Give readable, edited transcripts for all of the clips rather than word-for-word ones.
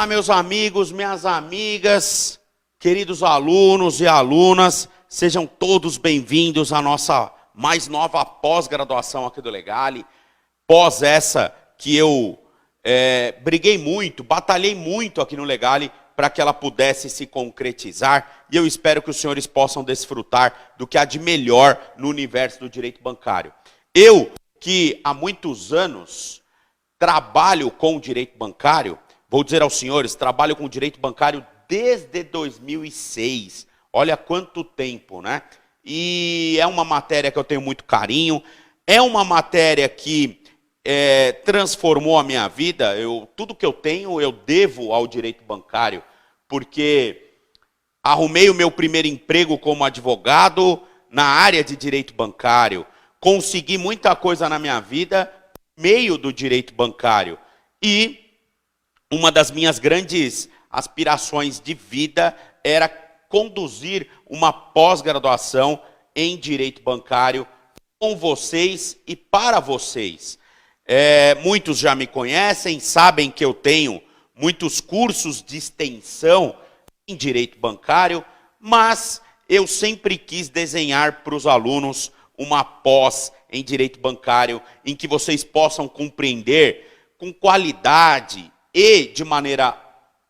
Olá, meus amigos, minhas amigas, queridos alunos e alunas, sejam todos bem-vindos à nossa mais nova pós-graduação aqui do Legale. Pós essa que eu briguei muito, batalhei muito aqui no Legale para que ela pudesse se concretizar, e eu espero que os senhores possam desfrutar do que há de melhor no universo do direito bancário. Eu, que há muitos anos trabalho com o direito bancário, vou dizer aos senhores, trabalho com o direito bancário desde 2006. Olha quanto tempo, né? E é uma matéria que eu tenho muito carinho, é uma matéria que transformou a minha vida. Tudo que eu tenho eu devo ao direito bancário, porque arrumei o meu primeiro emprego como advogado na área de direito bancário, consegui muita coisa na minha vida por meio do direito bancário, e uma das minhas grandes aspirações de vida era conduzir uma pós-graduação em direito bancário com vocês e para vocês. Muitos já me conhecem, sabem que eu tenho muitos cursos de extensão em direito bancário, mas eu sempre quis desenhar para os alunos uma pós em direito bancário em que vocês possam compreender com qualidade e de maneira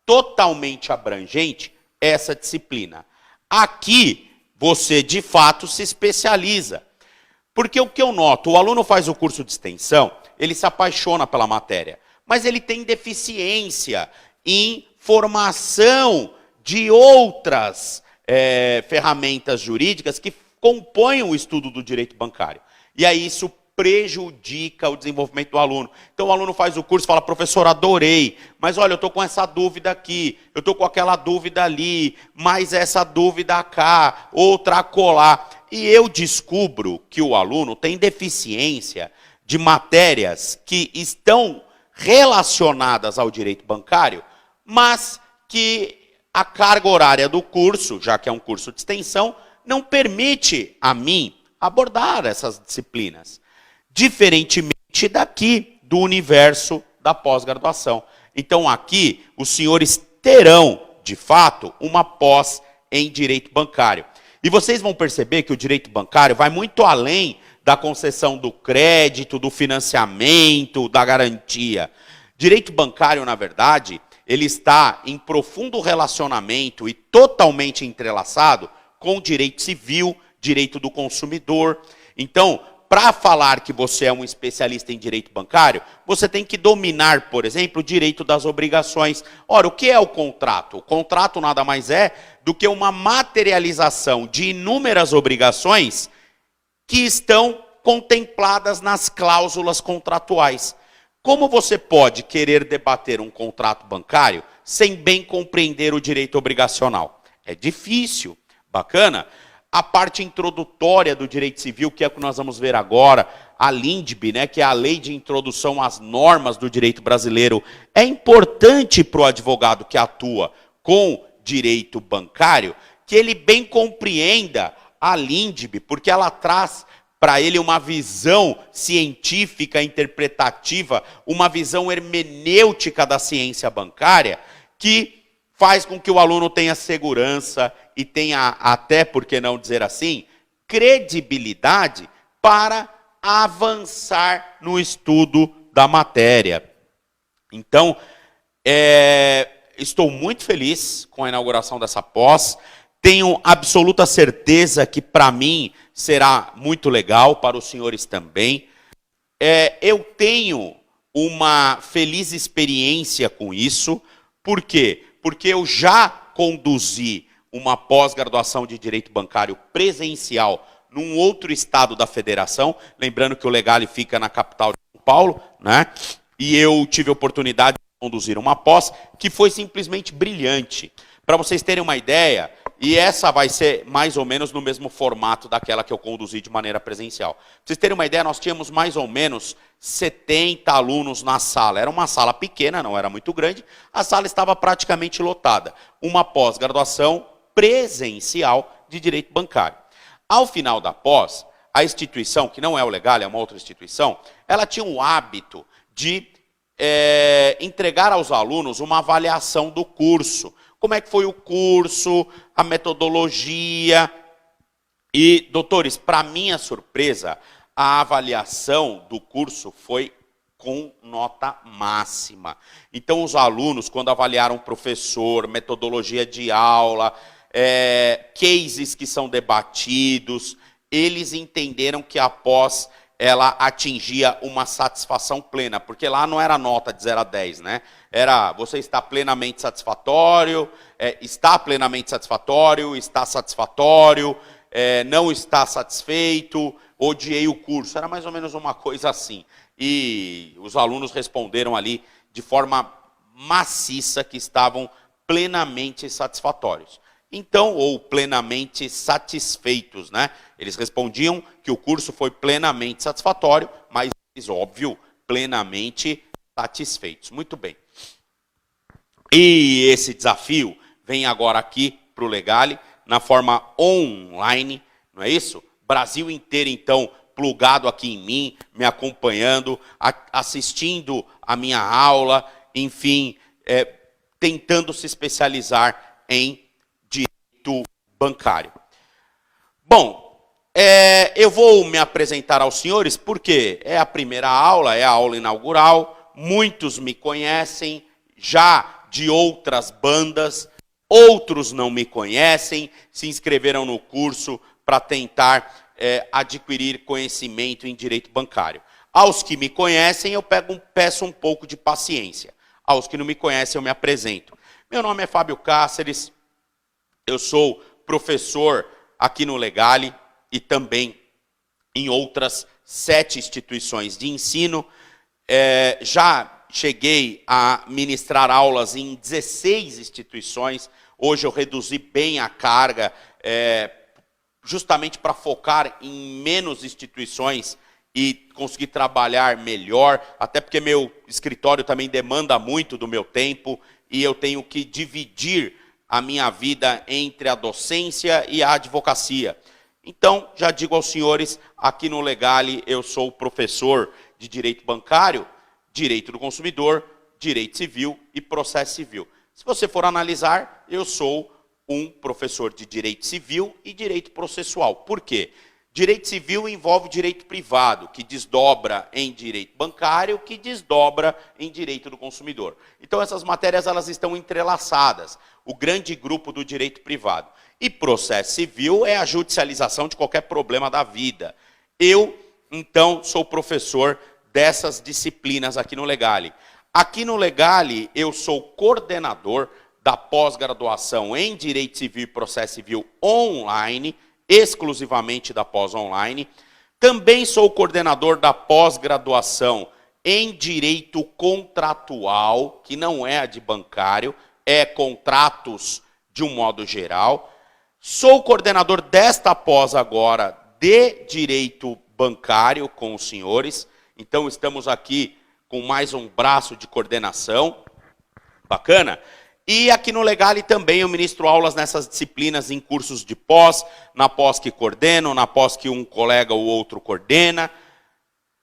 totalmente abrangente essa disciplina. Aqui você de fato se especializa, porque o que eu noto, o aluno faz o curso de extensão, ele se apaixona pela matéria, mas ele tem deficiência em formação de outras ferramentas jurídicas que compõem o estudo do direito bancário. E aí isso prejudica o desenvolvimento do aluno. Então o aluno faz o curso e fala: professor, adorei, mas olha, eu estou com essa dúvida aqui, eu estou com aquela dúvida ali, mais essa dúvida cá, outra acolá. E eu descubro que o aluno tem deficiência de matérias que estão relacionadas ao direito bancário, mas que a carga horária do curso, já que é um curso de extensão, não permite a mim abordar essas disciplinas. Diferentemente daqui, do universo da pós-graduação. Então aqui, os senhores terão, de fato, uma pós em direito bancário. E vocês vão perceber que o direito bancário vai muito além da concessão do crédito, do financiamento, da garantia. Direito bancário, na verdade, ele está em profundo relacionamento e totalmente entrelaçado com o direito civil, direito do consumidor. Então, para falar que você é um especialista em direito bancário, você tem que dominar, por exemplo, o direito das obrigações. Ora, o que é o contrato? O contrato nada mais é do que uma materialização de inúmeras obrigações que estão contempladas nas cláusulas contratuais. Como você pode querer debater um contrato bancário sem bem compreender o direito obrigacional? É difícil. Bacana? A parte introdutória do direito civil, que é o que nós vamos ver agora, a LINDB, né, que é a Lei de Introdução às Normas do Direito Brasileiro, é importante para o advogado que atua com direito bancário que ele bem compreenda a LINDB, porque ela traz para ele uma visão científica, interpretativa, uma visão hermenêutica da ciência bancária, que faz com que o aluno tenha segurança e tenha, até por que não dizer assim, credibilidade para avançar no estudo da matéria. Então, estou muito feliz com a inauguração dessa pós. Tenho absoluta certeza que para mim será muito legal, para os senhores também. Eu tenho uma feliz experiência com isso. Por quê? Porque eu já conduzi uma pós-graduação de direito bancário presencial num outro estado da federação, lembrando que o Legale fica na capital de São Paulo, né? E eu tive a oportunidade de conduzir uma pós que foi simplesmente brilhante. Para vocês terem uma ideia, e essa vai ser mais ou menos no mesmo formato daquela que eu conduzi de maneira presencial. Para vocês terem uma ideia, nós tínhamos mais ou menos 70 alunos na sala. Era uma sala pequena, não era muito grande. A sala estava praticamente lotada. Uma pós-graduação presencial de direito bancário. Ao final da pós, a instituição, que não é o Legale, é uma outra instituição, ela tinha o hábito de entregar aos alunos uma avaliação do curso. Como é que foi o curso, a metodologia. E, doutores, para minha surpresa, a avaliação do curso foi com nota máxima. Então, os alunos, quando avaliaram o professor, metodologia de aula, cases que são debatidos, eles entenderam que a pós ela atingia uma satisfação plena, porque lá não era nota de 0 a 10, né? Era, você está plenamente satisfatório, está plenamente satisfatório, está satisfatório, não está satisfeito, odiei o curso. Era mais ou menos uma coisa assim. E os alunos responderam ali de forma maciça que estavam plenamente satisfatórios. Então, ou plenamente satisfeitos, né? Eles respondiam que o curso foi plenamente satisfatório, mas, óbvio, plenamente satisfeitos. Muito bem. E esse desafio vem agora aqui para o Legale, na forma online, não é isso? Brasil inteiro, então, plugado aqui em mim, me acompanhando, assistindo a minha aula, enfim, tentando se especializar em direito bancário. Bom, eu vou me apresentar aos senhores porque é a primeira aula, é a aula inaugural, muitos me conhecem já de outras bandas, outros não me conhecem, se inscreveram no curso para tentar adquirir conhecimento em direito bancário. Aos que me conhecem, eu peço um pouco de paciência. Aos que não me conhecem, eu me apresento. Meu nome é Fábio Cáceres, eu sou professor aqui no Legale e também em outras 7 instituições de ensino. Já cheguei a ministrar aulas em 16 instituições. Hoje eu reduzi bem a carga, justamente para focar em menos instituições e conseguir trabalhar melhor, até porque meu escritório também demanda muito do meu tempo e eu tenho que dividir a minha vida entre a docência e a advocacia. Então, já digo aos senhores, aqui no Legale eu sou professor de direito bancário, direito do consumidor, direito civil e processo civil. Se você for analisar, eu sou um professor de direito civil e direito processual. Por quê? Direito civil envolve direito privado, que desdobra em direito bancário, que desdobra em direito do consumidor. Então, essas matérias elas estão entrelaçadas. O grande grupo do direito privado. E processo civil é a judicialização de qualquer problema da vida. Eu, então, sou professor dessas disciplinas aqui no Legale. Aqui no Legale, eu sou coordenador da pós-graduação em Direito Civil e Processo Civil online, exclusivamente da pós-online. Também sou coordenador da pós-graduação em Direito Contratual, que não é a de bancário, é contratos de um modo geral. Sou coordenador desta pós agora de Direito Bancário com os senhores. Então, estamos aqui com mais um braço de coordenação. Bacana? E aqui no Legale também eu ministro aulas nessas disciplinas em cursos de pós, na pós que coordeno, na pós que um colega ou outro coordena.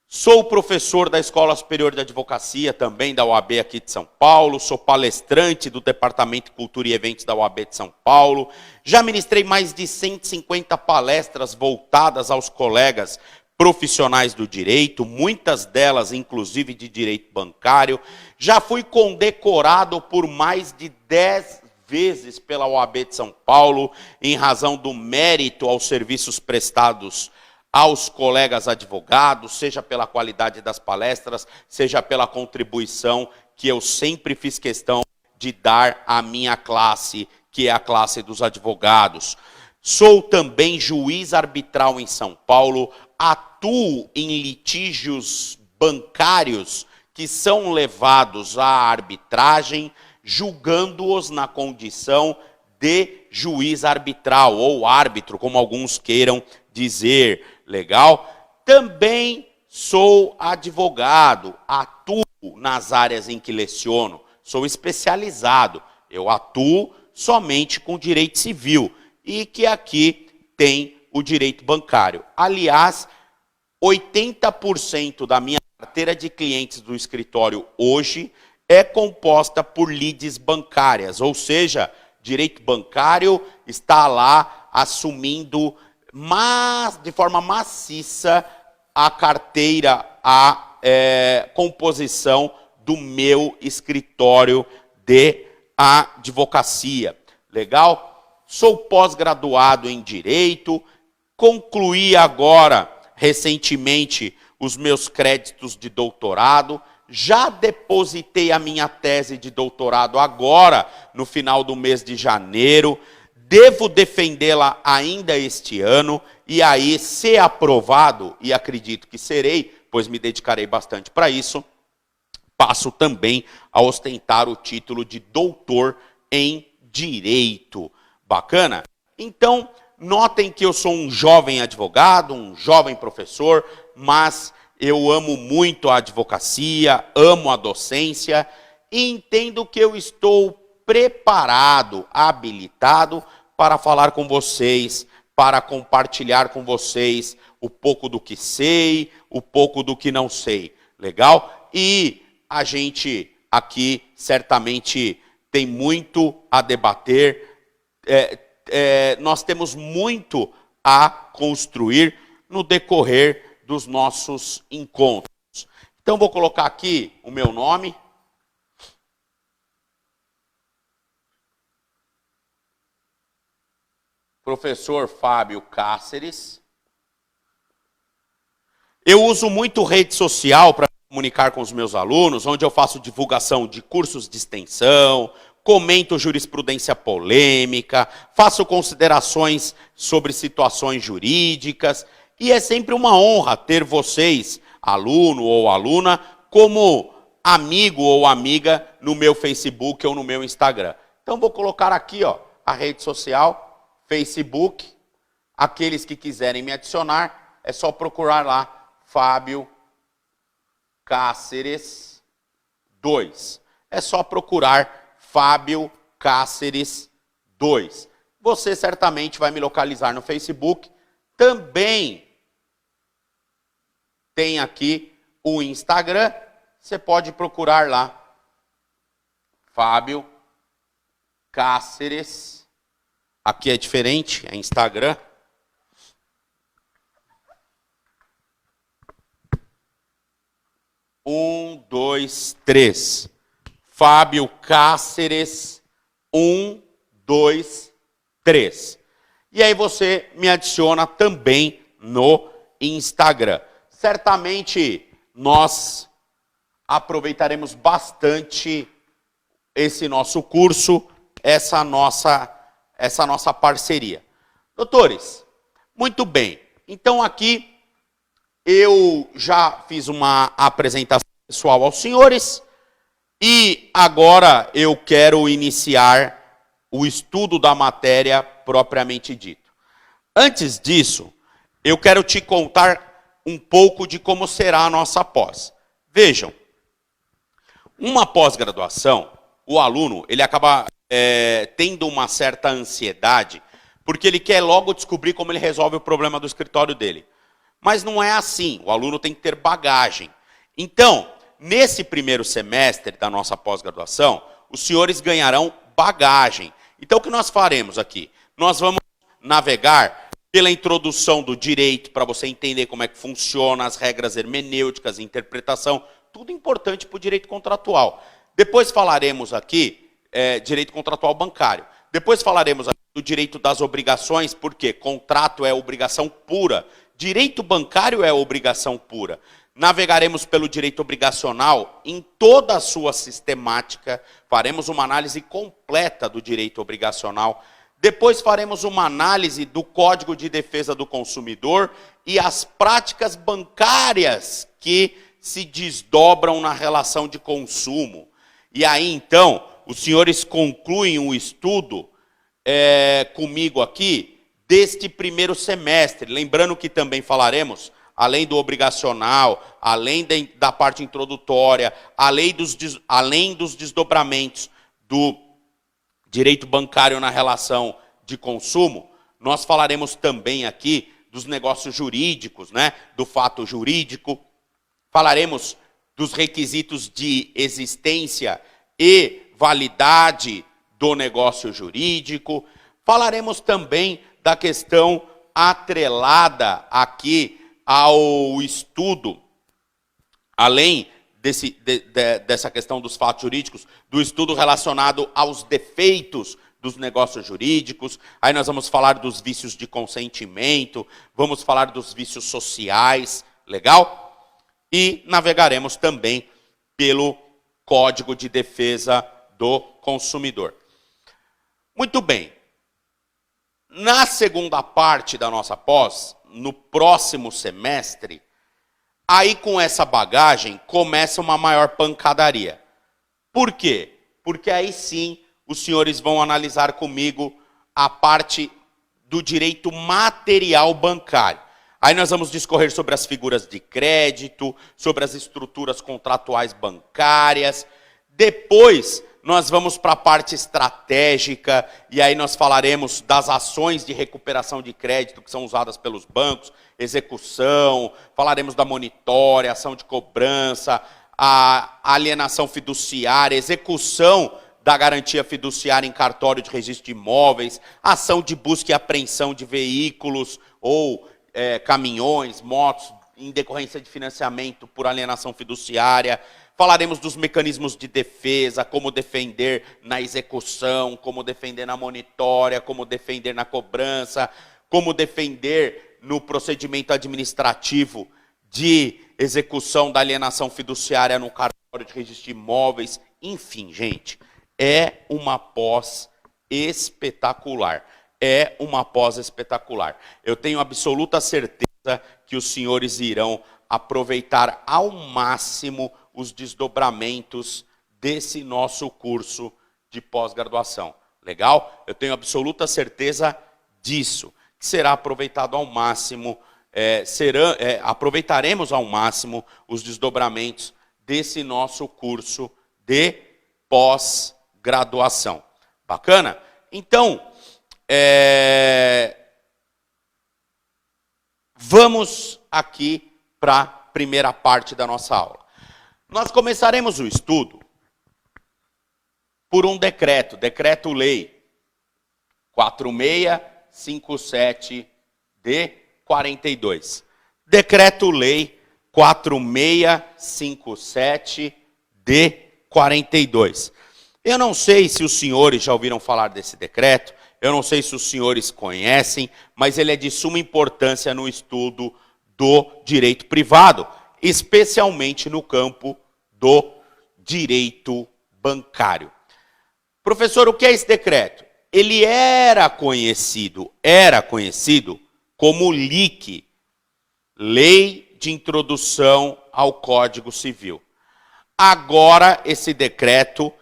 Sou professor da Escola Superior de Advocacia, também da UAB aqui de São Paulo. Sou palestrante do Departamento de Cultura e Eventos da UAB de São Paulo. Já ministrei mais de 150 palestras voltadas aos colegas profissionais do direito, muitas delas, inclusive, de direito bancário. Já fui condecorado por mais de 10 vezes pela OAB de São Paulo, em razão do mérito aos serviços prestados aos colegas advogados, seja pela qualidade das palestras, seja pela contribuição que eu sempre fiz questão de dar à minha classe, que é a classe dos advogados. Sou também juiz arbitral em São Paulo, atuo em litígios bancários que são levados à arbitragem, julgando-os na condição de juiz arbitral, ou árbitro, como alguns queiram dizer. Legal? Também sou advogado, atuo nas áreas em que leciono, sou especializado. Eu atuo somente com direito civil e que aqui tem o direito bancário. Aliás, 80% da minha carteira de clientes do escritório hoje é composta por leads bancárias, ou seja, direito bancário está lá assumindo de forma maciça a carteira, a composição do meu escritório de advocacia. Legal? Sou pós-graduado em Direito, concluí agora, recentemente, os meus créditos de doutorado, já depositei a minha tese de doutorado agora, no final do mês de janeiro, devo defendê-la ainda este ano, e aí, se aprovado, e acredito que serei, pois me dedicarei bastante para isso, passo também a ostentar o título de doutor em Direito. Bacana? Então, notem que eu sou um jovem advogado, um jovem professor, mas eu amo muito a advocacia, amo a docência e entendo que eu estou preparado, habilitado para falar com vocês, para compartilhar com vocês o pouco do que sei, o pouco do que não sei. Legal? E a gente aqui certamente tem muito a debater, nós temos muito a construir no decorrer dos nossos encontros. Então, vou colocar aqui o meu nome. Professor Fábio Cáceres. Eu uso muito rede social para comunicar com os meus alunos, onde eu faço divulgação de cursos de extensão, comento jurisprudência polêmica, faço considerações sobre situações jurídicas, e é sempre uma honra ter vocês, aluno ou aluna, como amigo ou amiga no meu Facebook ou no meu Instagram. Então vou colocar aqui, ó, a rede social, Facebook. Aqueles que quiserem me adicionar, é só procurar lá, Fábio Cáceres 2. É só procurar Fábio Cáceres 2. Você certamente vai me localizar no Facebook. Também tem aqui o Instagram. Você pode procurar lá, Fábio Cáceres. Aqui é diferente, é Instagram. Um, dois, três. Fábio Cáceres, 1, 2, 3. E aí você me adiciona também no Instagram. Certamente nós aproveitaremos bastante esse nosso curso, essa nossa parceria. Doutores, muito bem. Então aqui eu já fiz uma apresentação pessoal aos senhores e agora eu quero iniciar o estudo da matéria propriamente dito. Antes disso, eu quero te contar um pouco de como será a nossa pós. Vejam, uma pós-graduação, o aluno ele acaba tendo uma certa ansiedade, porque ele quer logo descobrir como ele resolve o problema do escritório dele. Mas não é assim, o aluno tem que ter bagagem. Então, nesse primeiro semestre da nossa pós-graduação, os senhores ganharão bagagem. Então, o que nós faremos aqui? Nós vamos navegar pela introdução do direito, para você entender como é que funciona, as regras hermenêuticas, interpretação, tudo importante para o direito contratual. Depois falaremos aqui, direito contratual bancário. Depois falaremos aqui do direito das obrigações, porque contrato é obrigação pura. Direito bancário é obrigação pura. Navegaremos pelo direito obrigacional em toda a sua sistemática. Faremos uma análise completa do direito obrigacional. Depois faremos uma análise do Código de Defesa do Consumidor e as práticas bancárias que se desdobram na relação de consumo. E aí, então, os senhores concluem o estudo comigo aqui, deste primeiro semestre. Lembrando que também falaremos, além do obrigacional, além da parte introdutória, além dos desdobramentos do direito bancário na relação de consumo, nós falaremos também aqui dos negócios jurídicos, né? Do fato jurídico. Falaremos dos requisitos de existência e validade do negócio jurídico. Falaremos também da questão atrelada aqui ao estudo, além dessa questão dos fatos jurídicos, do estudo relacionado aos defeitos dos negócios jurídicos. Aí nós vamos falar dos vícios de consentimento, vamos falar dos vícios sociais, legal? E navegaremos também pelo Código de Defesa do Consumidor. Muito bem. Na segunda parte da nossa pós, no próximo semestre, aí com essa bagagem começa uma maior pancadaria. Por quê? Porque aí sim os senhores vão analisar comigo a parte do direito material bancário. Aí nós vamos discorrer sobre as figuras de crédito, sobre as estruturas contratuais bancárias. Depois nós vamos para a parte estratégica, e aí nós falaremos das ações de recuperação de crédito que são usadas pelos bancos, execução, falaremos da monitória, ação de cobrança, a alienação fiduciária, execução da garantia fiduciária em cartório de registro de imóveis, ação de busca e apreensão de veículos ou caminhões, motos, em decorrência de financiamento por alienação fiduciária. Falaremos dos mecanismos de defesa, como defender na execução, como defender na monitória, como defender na cobrança, como defender no procedimento administrativo de execução da alienação fiduciária no cartório de registro de imóveis. Enfim, gente, é uma pós espetacular. É uma pós espetacular. Eu tenho absoluta certeza que os senhores irão aproveitar ao máximo os desdobramentos desse nosso curso de pós-graduação. Legal? Eu tenho absoluta certeza disso, que será aproveitado ao máximo, aproveitaremos ao máximo os desdobramentos desse nosso curso de pós-graduação. Bacana? Então, vamos aqui para a primeira parte da nossa aula. Nós começaremos o estudo por um decreto-lei 4657 de 42. Decreto-lei 4657 de 42. Eu não sei se os senhores já ouviram falar desse decreto, eu não sei se os senhores conhecem, mas ele é de suma importância no estudo do direito privado, especialmente no campo do direito bancário. Professor, o que é esse decreto? Ele era conhecido como LIC, Lei de Introdução ao Código Civil. Agora, esse decreto,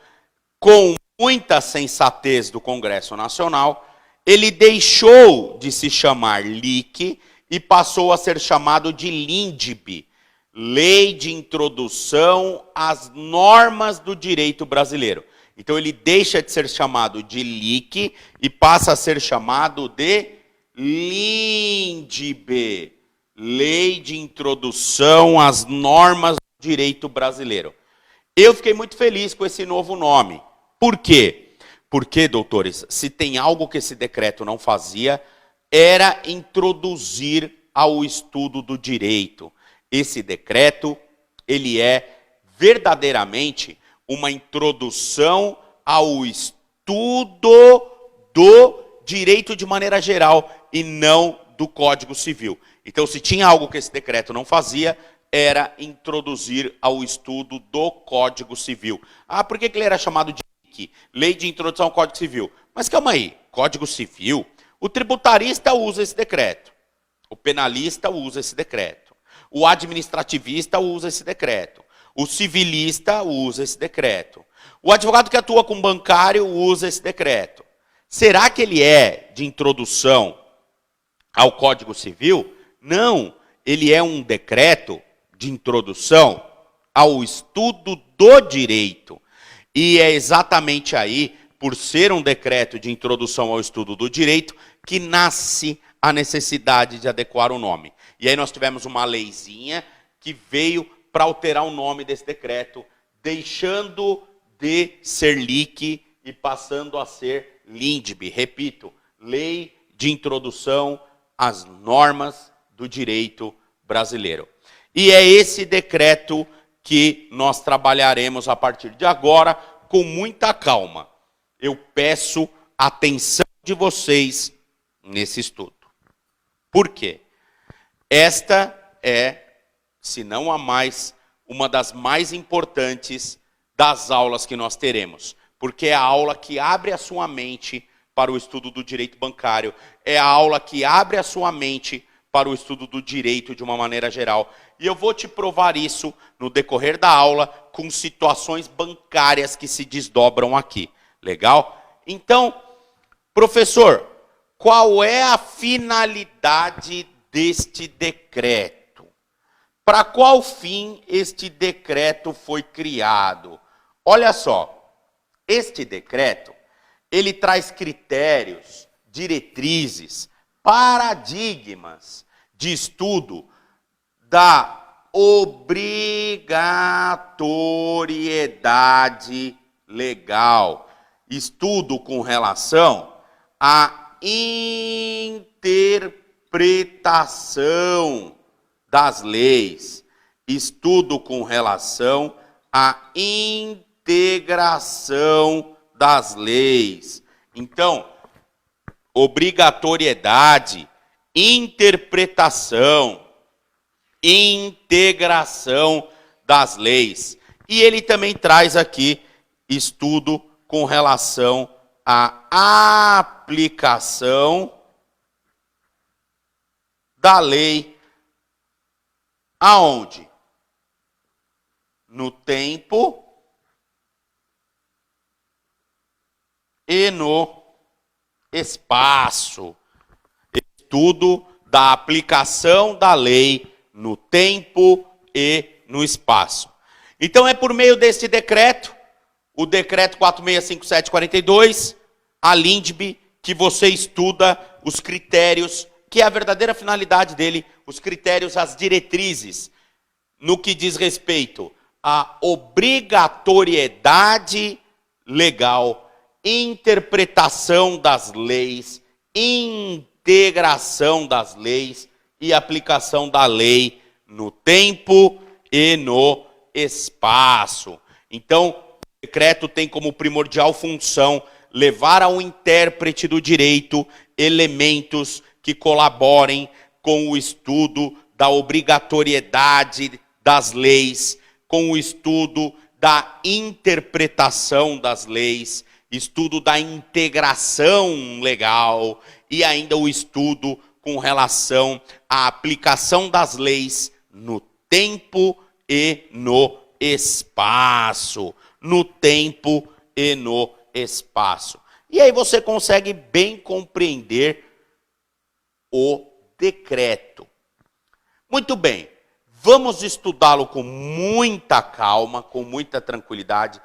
com muita sensatez do Congresso Nacional, ele deixou de se chamar LIC e passou a ser chamado de LINDB, Lei de Introdução às Normas do Direito Brasileiro. Então ele deixa de ser chamado de LIC e passa a ser chamado de LINDB, Lei de Introdução às Normas do Direito Brasileiro. Eu fiquei muito feliz com esse novo nome. Por quê? Porque, doutores, se tem algo que esse decreto não fazia, era introduzir ao estudo do direito. Esse decreto, ele é verdadeiramente uma introdução ao estudo do direito de maneira geral e não do Código Civil. Então, se tinha algo que esse decreto não fazia, era introduzir ao estudo do Código Civil. Ah, por que ele era chamado de LIC? Lei de Introdução ao Código Civil. Mas calma aí, Código Civil, o tributarista usa esse decreto, o penalista usa esse decreto, o administrativista usa esse decreto, o civilista usa esse decreto, o advogado que atua com bancário usa esse decreto. Será que ele é de introdução ao Código Civil? Não, ele é um decreto de introdução ao estudo do direito. E é exatamente aí, por ser um decreto de introdução ao estudo do direito, que nasce a necessidade de adequar o nome. E aí nós tivemos uma leizinha que veio para alterar o nome desse decreto, deixando de ser LIC e passando a ser LINDB. Repito, Lei de Introdução às Normas do Direito Brasileiro. E é esse decreto que nós trabalharemos a partir de agora com muita calma. Eu peço atenção de vocês nesse estudo. Por quê? Esta é, se não a mais, uma das mais importantes das aulas que nós teremos, porque é a aula que abre a sua mente para o estudo do direito bancário, é a aula que abre a sua mente para o estudo do direito de uma maneira geral. E eu vou te provar isso no decorrer da aula com situações bancárias que se desdobram aqui. Legal? Então, professor, qual é a finalidade deste decreto? Para qual fim este decreto foi criado? Olha só, este decreto, ele traz critérios, diretrizes, paradigmas de estudo da obrigatoriedade legal. Estudo com relação à interpretação das leis. Estudo com relação à integração das leis. Então, obrigatoriedade, interpretação, integração das leis. E ele também traz aqui estudo com relação à aplicação da lei aonde? No tempo e no espaço. Estudo da aplicação da lei no tempo e no espaço. Então é por meio deste decreto, o decreto 4657/42, a LINDB, que você estuda os critérios, que é a verdadeira finalidade dele, os critérios, as diretrizes, no que diz respeito à obrigatoriedade legal, interpretação das leis, integração das leis e aplicação da lei no tempo e no espaço. Então, o decreto tem como primordial função levar ao intérprete do direito elementos que colaborem com o estudo da obrigatoriedade das leis, com o estudo da interpretação das leis, estudo da integração legal e ainda o estudo com relação à aplicação das leis no tempo e no espaço. No tempo e no espaço. E aí você consegue bem compreender o decreto. Muito bem, vamos estudá-lo com muita calma, com muita tranquilidade.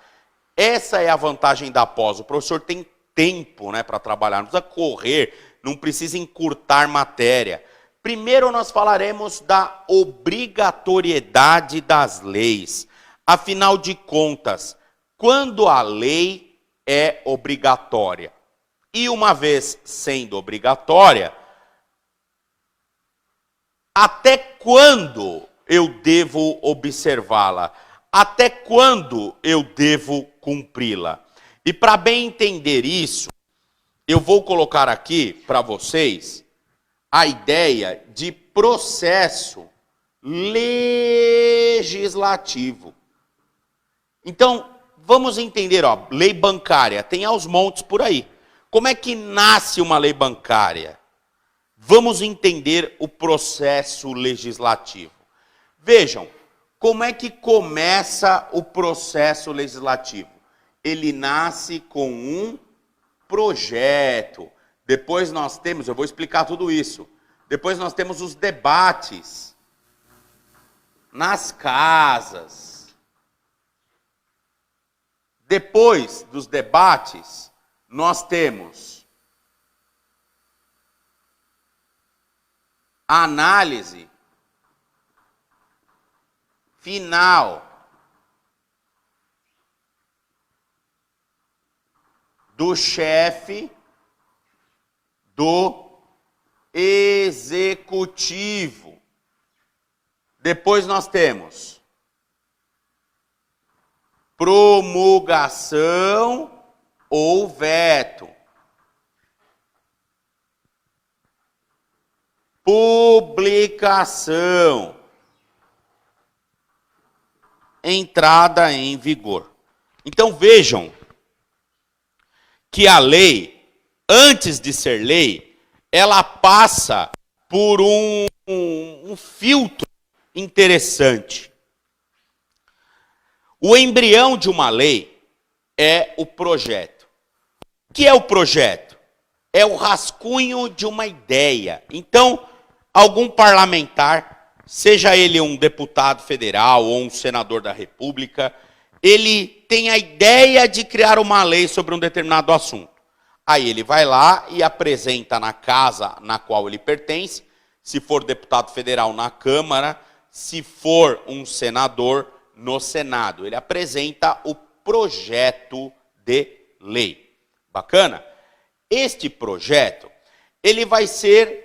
Essa é a vantagem da pós. O professor tem tempo, né, para trabalhar, não precisa correr, não precisa encurtar matéria. Primeiro nós falaremos da obrigatoriedade das leis. Afinal de contas, quando a lei é obrigatória, e uma vez sendo obrigatória, até quando eu devo observá-la? Até quando eu devo cumpri-la? E para bem entender isso, eu vou colocar aqui para vocês a ideia de processo legislativo. Então, vamos entender, ó, lei bancária, tem aos montes por aí. Como é que nasce uma lei bancária? Vamos entender o processo legislativo. Vejam, como é que começa o processo legislativo? Ele nasce com um projeto. Depois nós temos, eu vou explicar tudo isso. Depois nós temos os debates nas casas. Depois dos debates, nós temos a análise final do chefe do executivo. Depois nós temos promulgação ou veto. Publicação. Entrada em vigor. Então vejam que a lei, antes de ser lei, ela passa por um filtro interessante. O embrião de uma lei é o projeto. O que é o projeto? É o rascunho de uma ideia. Então, algum parlamentar, seja ele um deputado federal ou um senador da República, ele tem a ideia de criar uma lei sobre um determinado assunto. Aí ele vai lá e apresenta na casa na qual ele pertence, se for deputado federal na Câmara, se for um senador no Senado. Ele apresenta o projeto de lei. Bacana? Este projeto, ele vai ser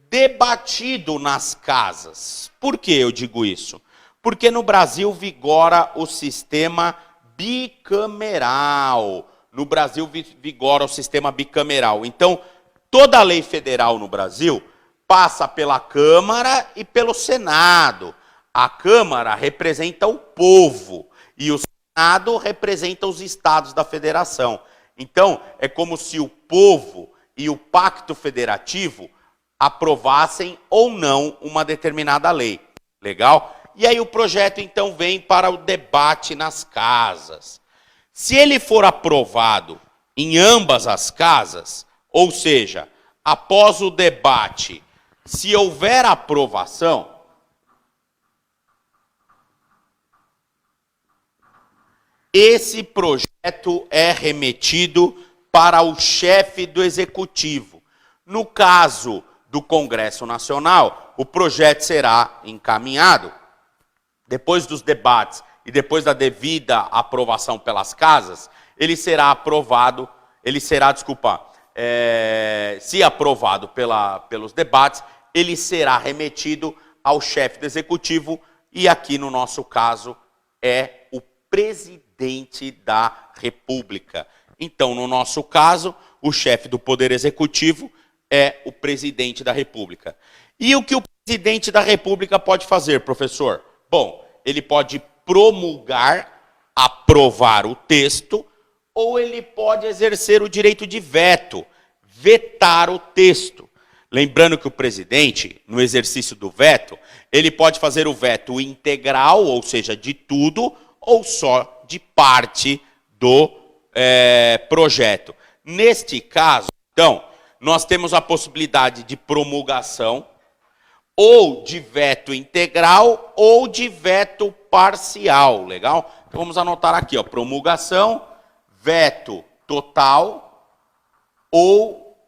debatido nas casas. Por que eu digo isso? Porque no Brasil vigora o sistema bicameral. No Brasil vigora o sistema bicameral. Então, toda a lei federal no Brasil passa pela Câmara e pelo Senado. A Câmara representa o povo e o Senado representa os estados da federação. Então, é como se o povo e o Pacto Federativo aprovassem ou não uma determinada lei. Legal? E aí o projeto, então, vem para o debate nas casas. Se ele for aprovado em ambas as casas, ou seja, após o debate, se houver aprovação, esse projeto é remetido para o chefe do executivo. No caso do Congresso Nacional, o projeto será encaminhado, depois dos debates e depois da devida aprovação pelas casas, ele será aprovado, se aprovado pelos debates, ele será remetido ao chefe do executivo e aqui no nosso caso é o presidente da República. Então, no nosso caso, o chefe do Poder Executivo é o presidente da República. E o que o presidente da República pode fazer, professor? Bom, ele pode promulgar, aprovar o texto, ou ele pode exercer o direito de veto, vetar o texto. Lembrando que o presidente, no exercício do veto, ele pode fazer o veto integral, ou seja, de tudo, ou só de parte do projeto. Neste caso, então, nós temos a possibilidade de promulgação, ou de veto integral, ou de veto parcial, legal? Então vamos anotar aqui, ó, promulgação, veto total, ou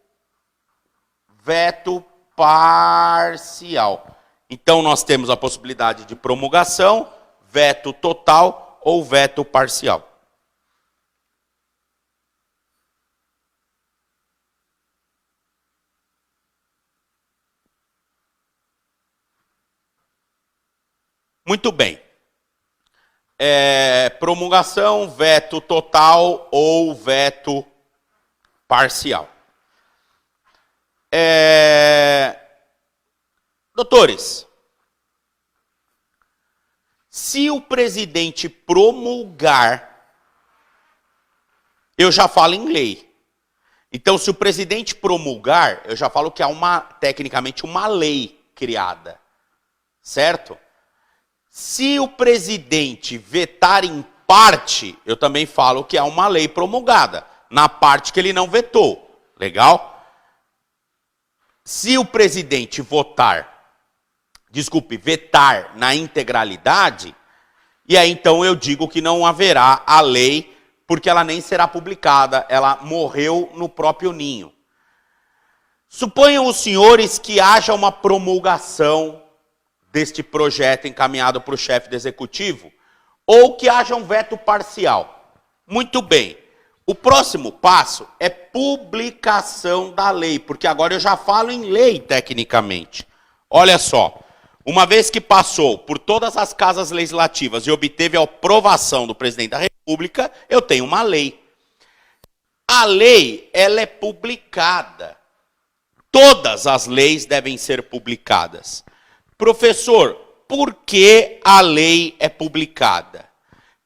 veto parcial. Então nós temos a possibilidade de promulgação, veto total ou veto parcial. Muito bem. Promulgação, veto total ou veto parcial. Doutores, se o presidente promulgar, eu já falo em lei. Então, se o presidente promulgar, eu já falo que há tecnicamente uma lei criada. Certo? Se o presidente vetar em parte, eu também falo que há uma lei promulgada, na parte que ele não vetou. Legal? Se o presidente vetar na integralidade, e aí então eu digo que não haverá a lei, porque ela nem será publicada, ela morreu no próprio ninho. Suponham os senhores que haja uma promulgação deste projeto encaminhado para o chefe do executivo, ou que haja um veto parcial. Muito bem. O próximo passo é publicação da lei, porque agora eu já falo em lei tecnicamente. Olha só, uma vez que passou por todas as casas legislativas e obteve a aprovação do presidente da República, eu tenho uma lei. A lei, ela é publicada. Todas as leis devem ser publicadas. Professor, por que a lei é publicada?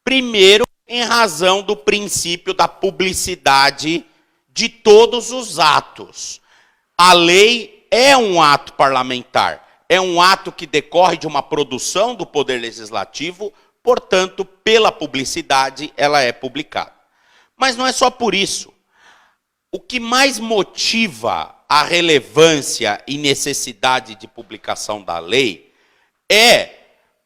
Primeiro, em razão do princípio da publicidade de todos os atos. A lei é um ato parlamentar, é um ato que decorre de uma produção do Poder Legislativo, portanto, pela publicidade, ela é publicada. Mas não é só por isso. O que mais motiva a relevância e necessidade de publicação da lei é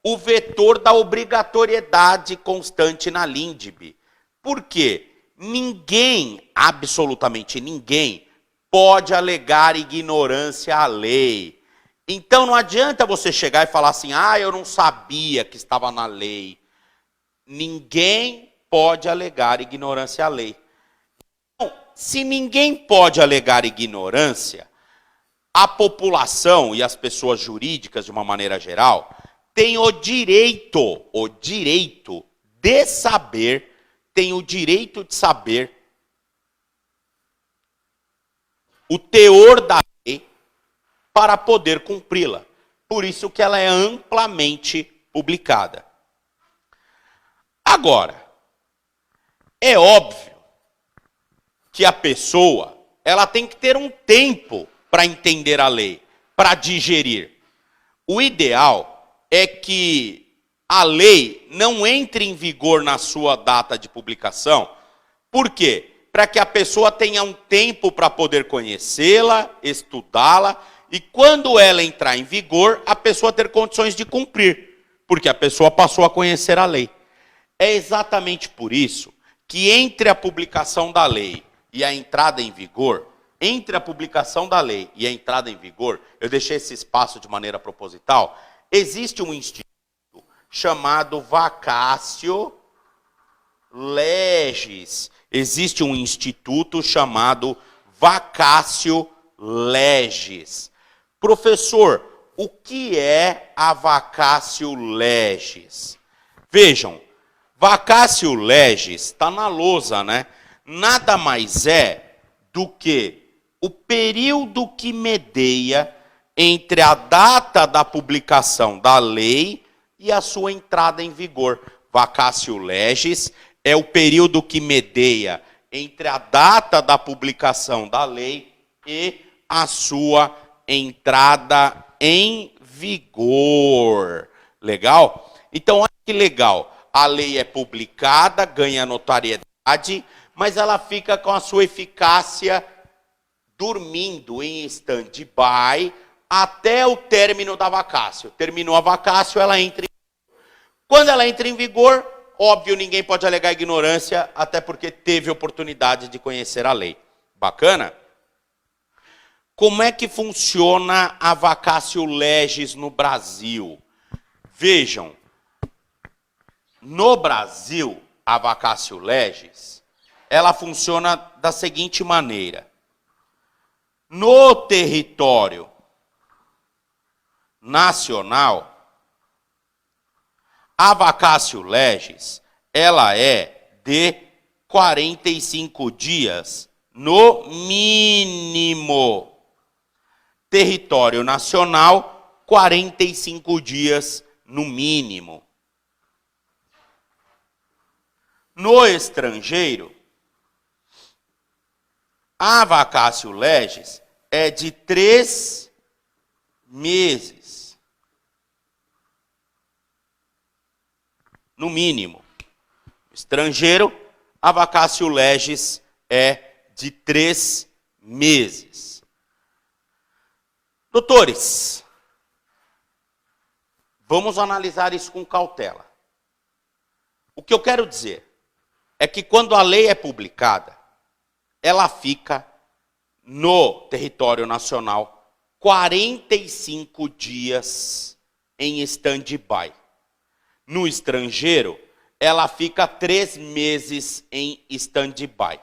o vetor da obrigatoriedade constante na LINDB. Por quê? Ninguém, absolutamente ninguém, pode alegar ignorância à lei. Então não adianta você chegar e falar assim, eu não sabia que estava na lei. Ninguém pode alegar ignorância à lei. Então, se ninguém pode alegar ignorância, a população e as pessoas jurídicas, de uma maneira geral, têm o direito de saber, tem o direito de saber o teor da lei para poder cumpri-la. Por isso que ela é amplamente publicada. Agora, é óbvio que a pessoa, ela tem que ter um tempo para entender a lei, para digerir. O ideal é que a lei não entre em vigor na sua data de publicação. Por quê? Para que a pessoa tenha um tempo para poder conhecê-la, estudá-la, e quando ela entrar em vigor, a pessoa ter condições de cumprir, porque a pessoa passou a conhecer a lei. É exatamente por isso que entre a publicação da lei e a entrada em vigor, entre a publicação da lei e a entrada em vigor, eu deixei esse espaço de maneira proposital, existe um instituto chamado vacatio legis. Existe um instituto chamado vacatio legis. Professor, o que é a vacatio legis? Vejam, vacatio legis está na lousa, né? Nada mais é do que o período que medeia entre a data da publicação da lei e a sua entrada em vigor. Vacatio legis é o período que medeia entre a data da publicação da lei e a sua entrada em vigor. Legal? Então, olha que legal. A lei é publicada, ganha notariedade, mas ela fica com a sua eficácia dormindo em stand-by até o término da vacatio. Terminou a vacatio, ela entra em vigor. Quando ela entra em vigor, óbvio, ninguém pode alegar ignorância, até porque teve oportunidade de conhecer a lei. Bacana? Como é que funciona a vacatio legis no Brasil? Vejam, no Brasil, a vacatio legis, ela funciona da seguinte maneira. No território nacional, a vacatio legis, ela é de 45 dias, no mínimo. Território nacional, 45 dias, no mínimo. No estrangeiro, a vacatio legis é de 3 meses. No mínimo. Estrangeiro, a vacatio legis é de 3 meses. Doutores, vamos analisar isso com cautela. O que eu quero dizer é que quando a lei é publicada, ela fica no território nacional 45 dias em stand-by. No estrangeiro, ela fica 3 meses em stand-by.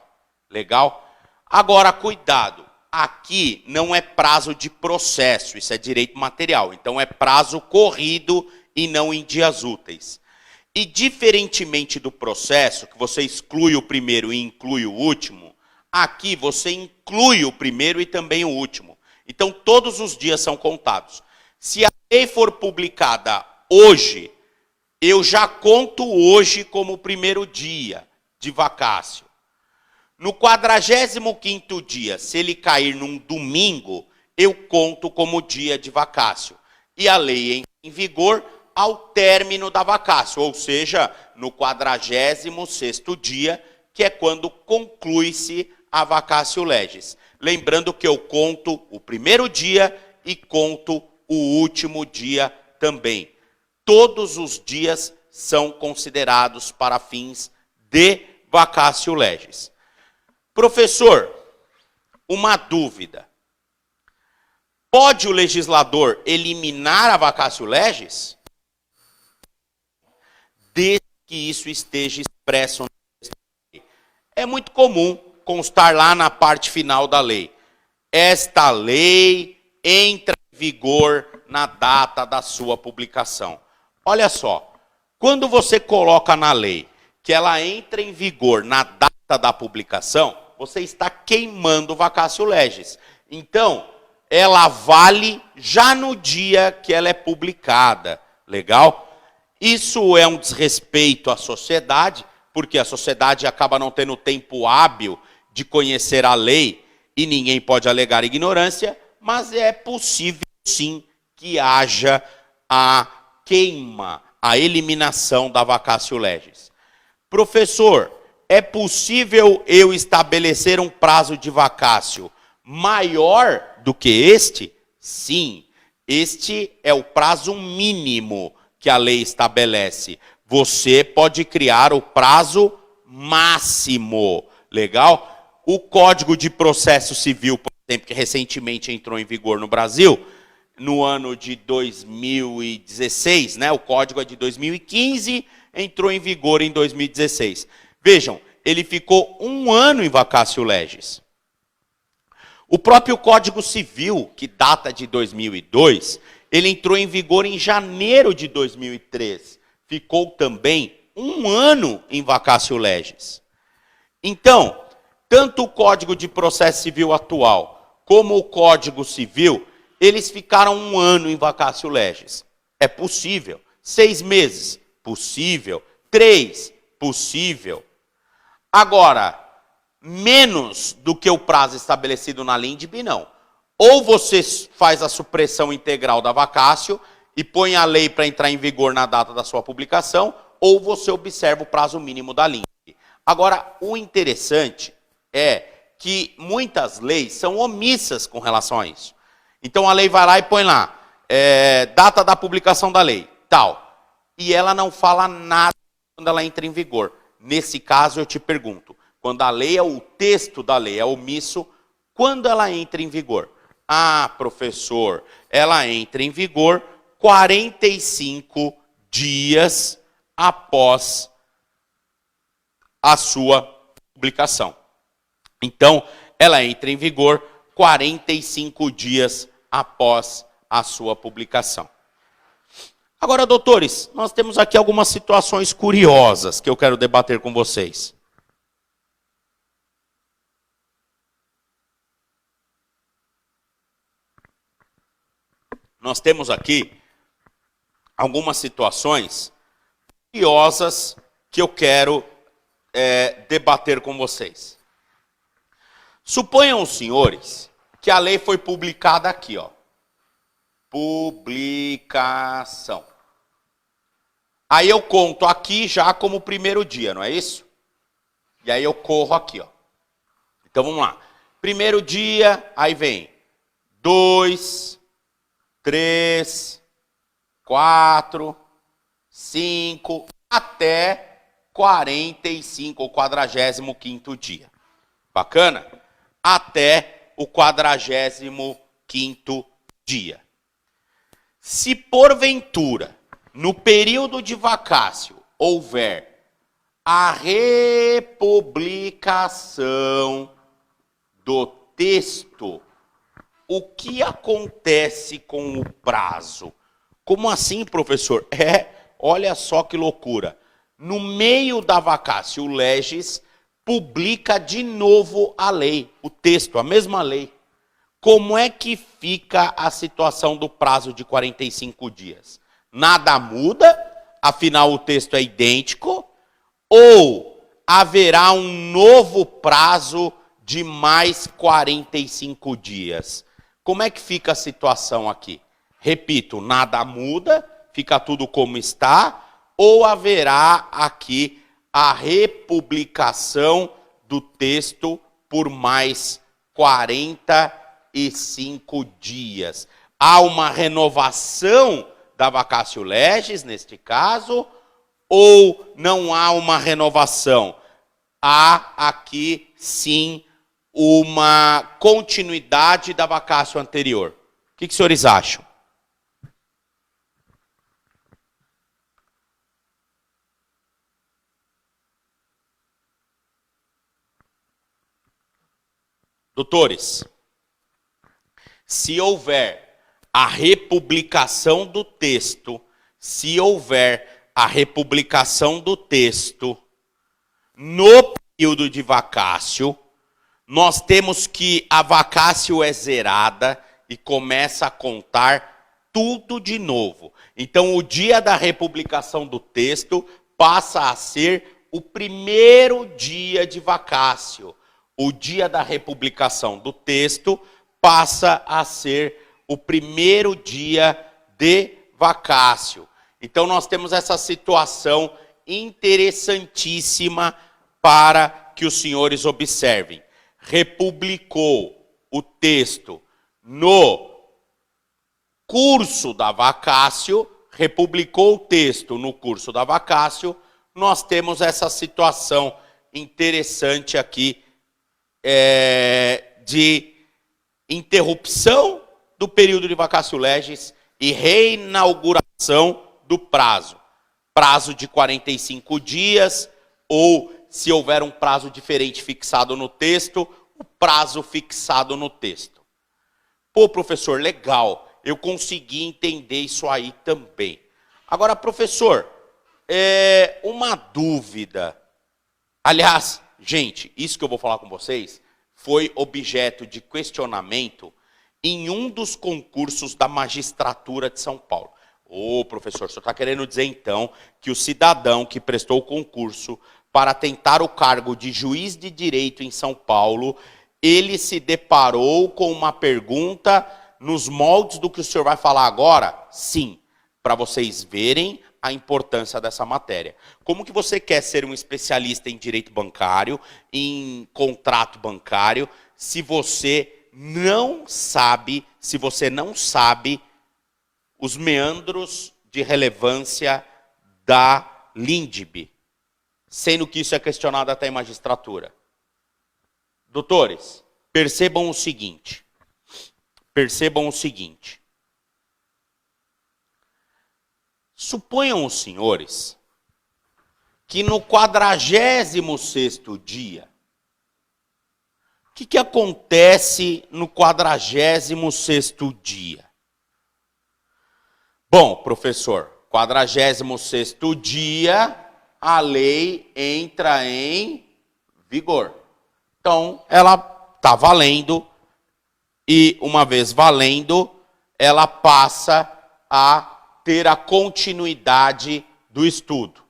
Legal? Agora, cuidado. Aqui não é prazo de processo, isso é direito material. Então, é prazo corrido e não em dias úteis. E, diferentemente do processo, que você exclui o primeiro e inclui o último, aqui você inclui o primeiro e também o último. Então, todos os dias são contados. Se a lei for publicada hoje, eu já conto hoje como o primeiro dia de vacácio. No 45º dia, se ele cair num domingo, eu conto como dia de vacácio. E a lei entra em vigor ao término da vacácio, ou seja, no 46º dia, que é quando conclui-se a vacácio legis. Lembrando que eu conto o primeiro dia e conto o último dia também. Todos os dias são considerados para fins de vacácio legis. Professor, uma dúvida. Pode o legislador eliminar a vacácio legis? Desde que isso esteja expresso na lei. É muito comum constar lá na parte final da lei. Esta lei entra em vigor na data da sua publicação. Olha só, quando você coloca na lei que ela entra em vigor na data da publicação, você está queimando o vacácio legis. Então, ela vale já no dia que ela é publicada. Legal? Isso é um desrespeito à sociedade, porque a sociedade acaba não tendo tempo hábil de conhecer a lei e ninguém pode alegar ignorância, mas é possível sim que haja a queima, a eliminação da vacácio legis. Professor, é possível eu estabelecer um prazo de vacácio maior do que este? Sim, este é o prazo mínimo que a lei estabelece. Você pode criar o prazo máximo. Legal? O Código de Processo Civil, por exemplo, que recentemente entrou em vigor no Brasil, no ano de 2016, né? O código é de 2015, entrou em vigor em 2016. Vejam, ele ficou 1 ano em vacácio legis. O próprio Código Civil, que data de 2002, ele entrou em vigor em janeiro de 2003. Ficou também 1 ano em vacácio legis. Então, tanto o Código de Processo Civil atual, como o Código Civil, eles ficaram 1 ano em vacácio legis. É possível. 6 meses? Possível. 3? Possível. Agora, menos do que o prazo estabelecido na LINDB, não. Ou você faz a supressão integral da vacácio e põe a lei para entrar em vigor na data da sua publicação, ou você observa o prazo mínimo da LINDB. Agora, o interessante é que muitas leis são omissas com relação a isso. Então a lei vai lá e põe lá, data da publicação da lei, tal. E ela não fala nada quando ela entra em vigor. Nesse caso eu te pergunto, quando a lei o texto da lei é omisso, quando ela entra em vigor? Ah, professor, ela entra em vigor 45 dias após a sua publicação. Então, ela entra em vigor 45 dias após a sua publicação. Agora, doutores, nós temos aqui algumas situações curiosas que eu quero debater com vocês. Nós temos aqui algumas situações curiosas que eu quero debater com vocês. Suponham os senhores que a lei foi publicada aqui, ó. Publicação. Aí eu conto aqui já como o primeiro dia, não é isso? E aí eu corro aqui, ó. Então vamos lá. Primeiro dia, aí vem 2, 3, 4, 5, até 45, o 45º dia. Bacana? Até o 45º dia. Se porventura, no período de vacácio, houver a republicação do texto, o que acontece com o prazo? Como assim, professor? Olha só que loucura. No meio da vacácio legis, publica de novo a lei, o texto, a mesma lei. Como é que fica a situação do prazo de 45 dias? Nada muda, afinal o texto é idêntico, ou haverá um novo prazo de mais 45 dias? Como é que fica a situação aqui? Repito, nada muda, fica tudo como está, ou haverá aqui a republicação do texto por mais 45 dias? Há uma renovação da vacatio legis, neste caso, ou não há uma renovação? Há aqui, sim, uma continuidade da vacatio anterior. O que os senhores acham? Doutores, se houver a republicação do texto, no período de vacácio, nós temos que a vacácio é zerada e começa a contar tudo de novo. Então, o dia da republicação do texto passa a ser o primeiro dia de vacácio. O dia da republicação do texto passa a ser o primeiro dia de vacácio. Então, nós temos essa situação interessantíssima para que os senhores observem. Republicou o texto no curso da vacácio, nós temos essa situação interessante aqui de interrupção do período de vacatio legis e reinauguração do prazo. Prazo de 45 dias, ou se houver um prazo diferente fixado no texto, o prazo fixado no texto. Pô, professor, legal, eu consegui entender isso aí também. Agora, professor, uma dúvida. Aliás, gente, isso que eu vou falar com vocês foi objeto de questionamento em um dos concursos da magistratura de São Paulo. Ô, professor, o senhor está querendo dizer, então, que o cidadão que prestou o concurso para tentar o cargo de juiz de direito em São Paulo, ele se deparou com uma pergunta nos moldes do que o senhor vai falar agora? Sim, para vocês verem a importância dessa matéria. Como que você quer ser um especialista em direito bancário, em contrato bancário, se você não sabe os meandros de relevância da LINDB, sendo que isso é questionado até em magistratura? Doutores, percebam o seguinte. Suponham os senhores que no 46º dia, o que acontece no 46º dia? Bom, professor, 46º dia, a lei entra em vigor. Então, ela está valendo, e uma vez valendo, ela passa a ter a continuidade do estudo.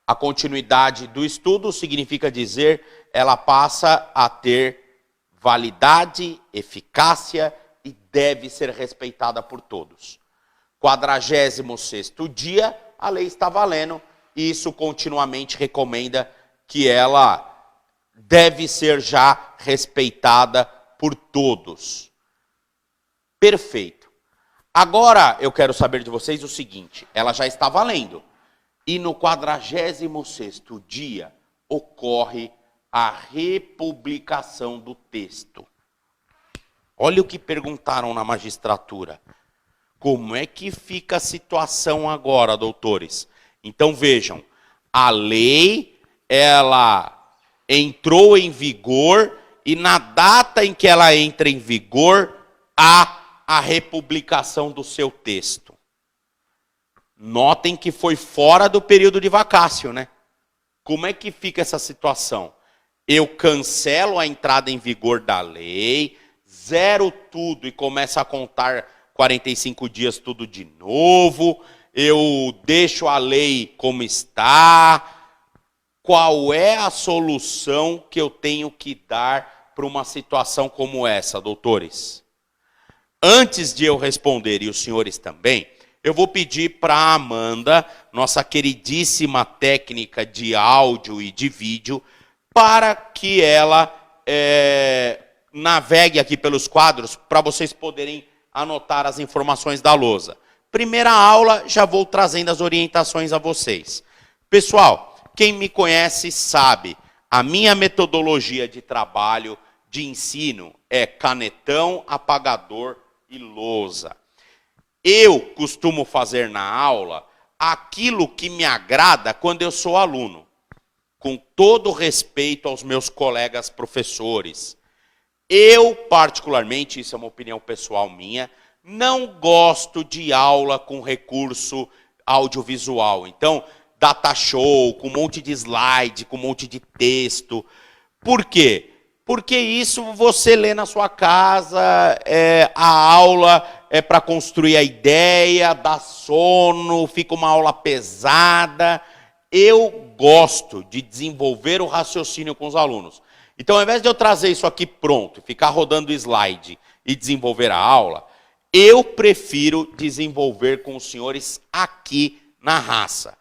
A continuidade do estudo significa dizer, ela passa a ter validade, eficácia e deve ser respeitada por todos. 46º dia, a lei está valendo, e isso continuamente recomenda que ela deve ser já respeitada por todos. Perfeito. Agora eu quero saber de vocês o seguinte, ela já está valendo. E no 46º dia ocorre a republicação do texto. Olha o que perguntaram na magistratura. Como é que fica a situação agora, doutores? Então vejam, a lei, ela entrou em vigor e na data em que ela entra em vigor, há a republicação do seu texto. Notem que foi fora do período de vacácio, né? Como é que fica essa situação? Eu cancelo a entrada em vigor da lei, zero tudo e começo a contar 45 dias tudo de novo, eu deixo a lei como está. Qual é a solução que eu tenho que dar para uma situação como essa, doutores? Antes de eu responder, e os senhores também, eu vou pedir para a Amanda, nossa queridíssima técnica de áudio e de vídeo, para que ela navegue aqui pelos quadros, para vocês poderem anotar as informações da lousa. Primeira aula, já vou trazendo as orientações a vocês. Pessoal, quem me conhece sabe, a minha metodologia de trabalho, de ensino, é canetão, apagador e lousa. Eu costumo fazer na aula aquilo que me agrada quando eu sou aluno, com todo respeito aos meus colegas professores. Eu, particularmente, isso é uma opinião pessoal minha, não gosto de aula com recurso audiovisual. Então, data show, com um monte de slide, com um monte de texto. Por quê? Porque isso você lê na sua casa, a aula é para construir a ideia, dá sono, fica uma aula pesada. Eu gosto de desenvolver o raciocínio com os alunos. Então, ao invés de eu trazer isso aqui pronto, ficar rodando slide e desenvolver a aula, eu prefiro desenvolver com os senhores aqui na raça.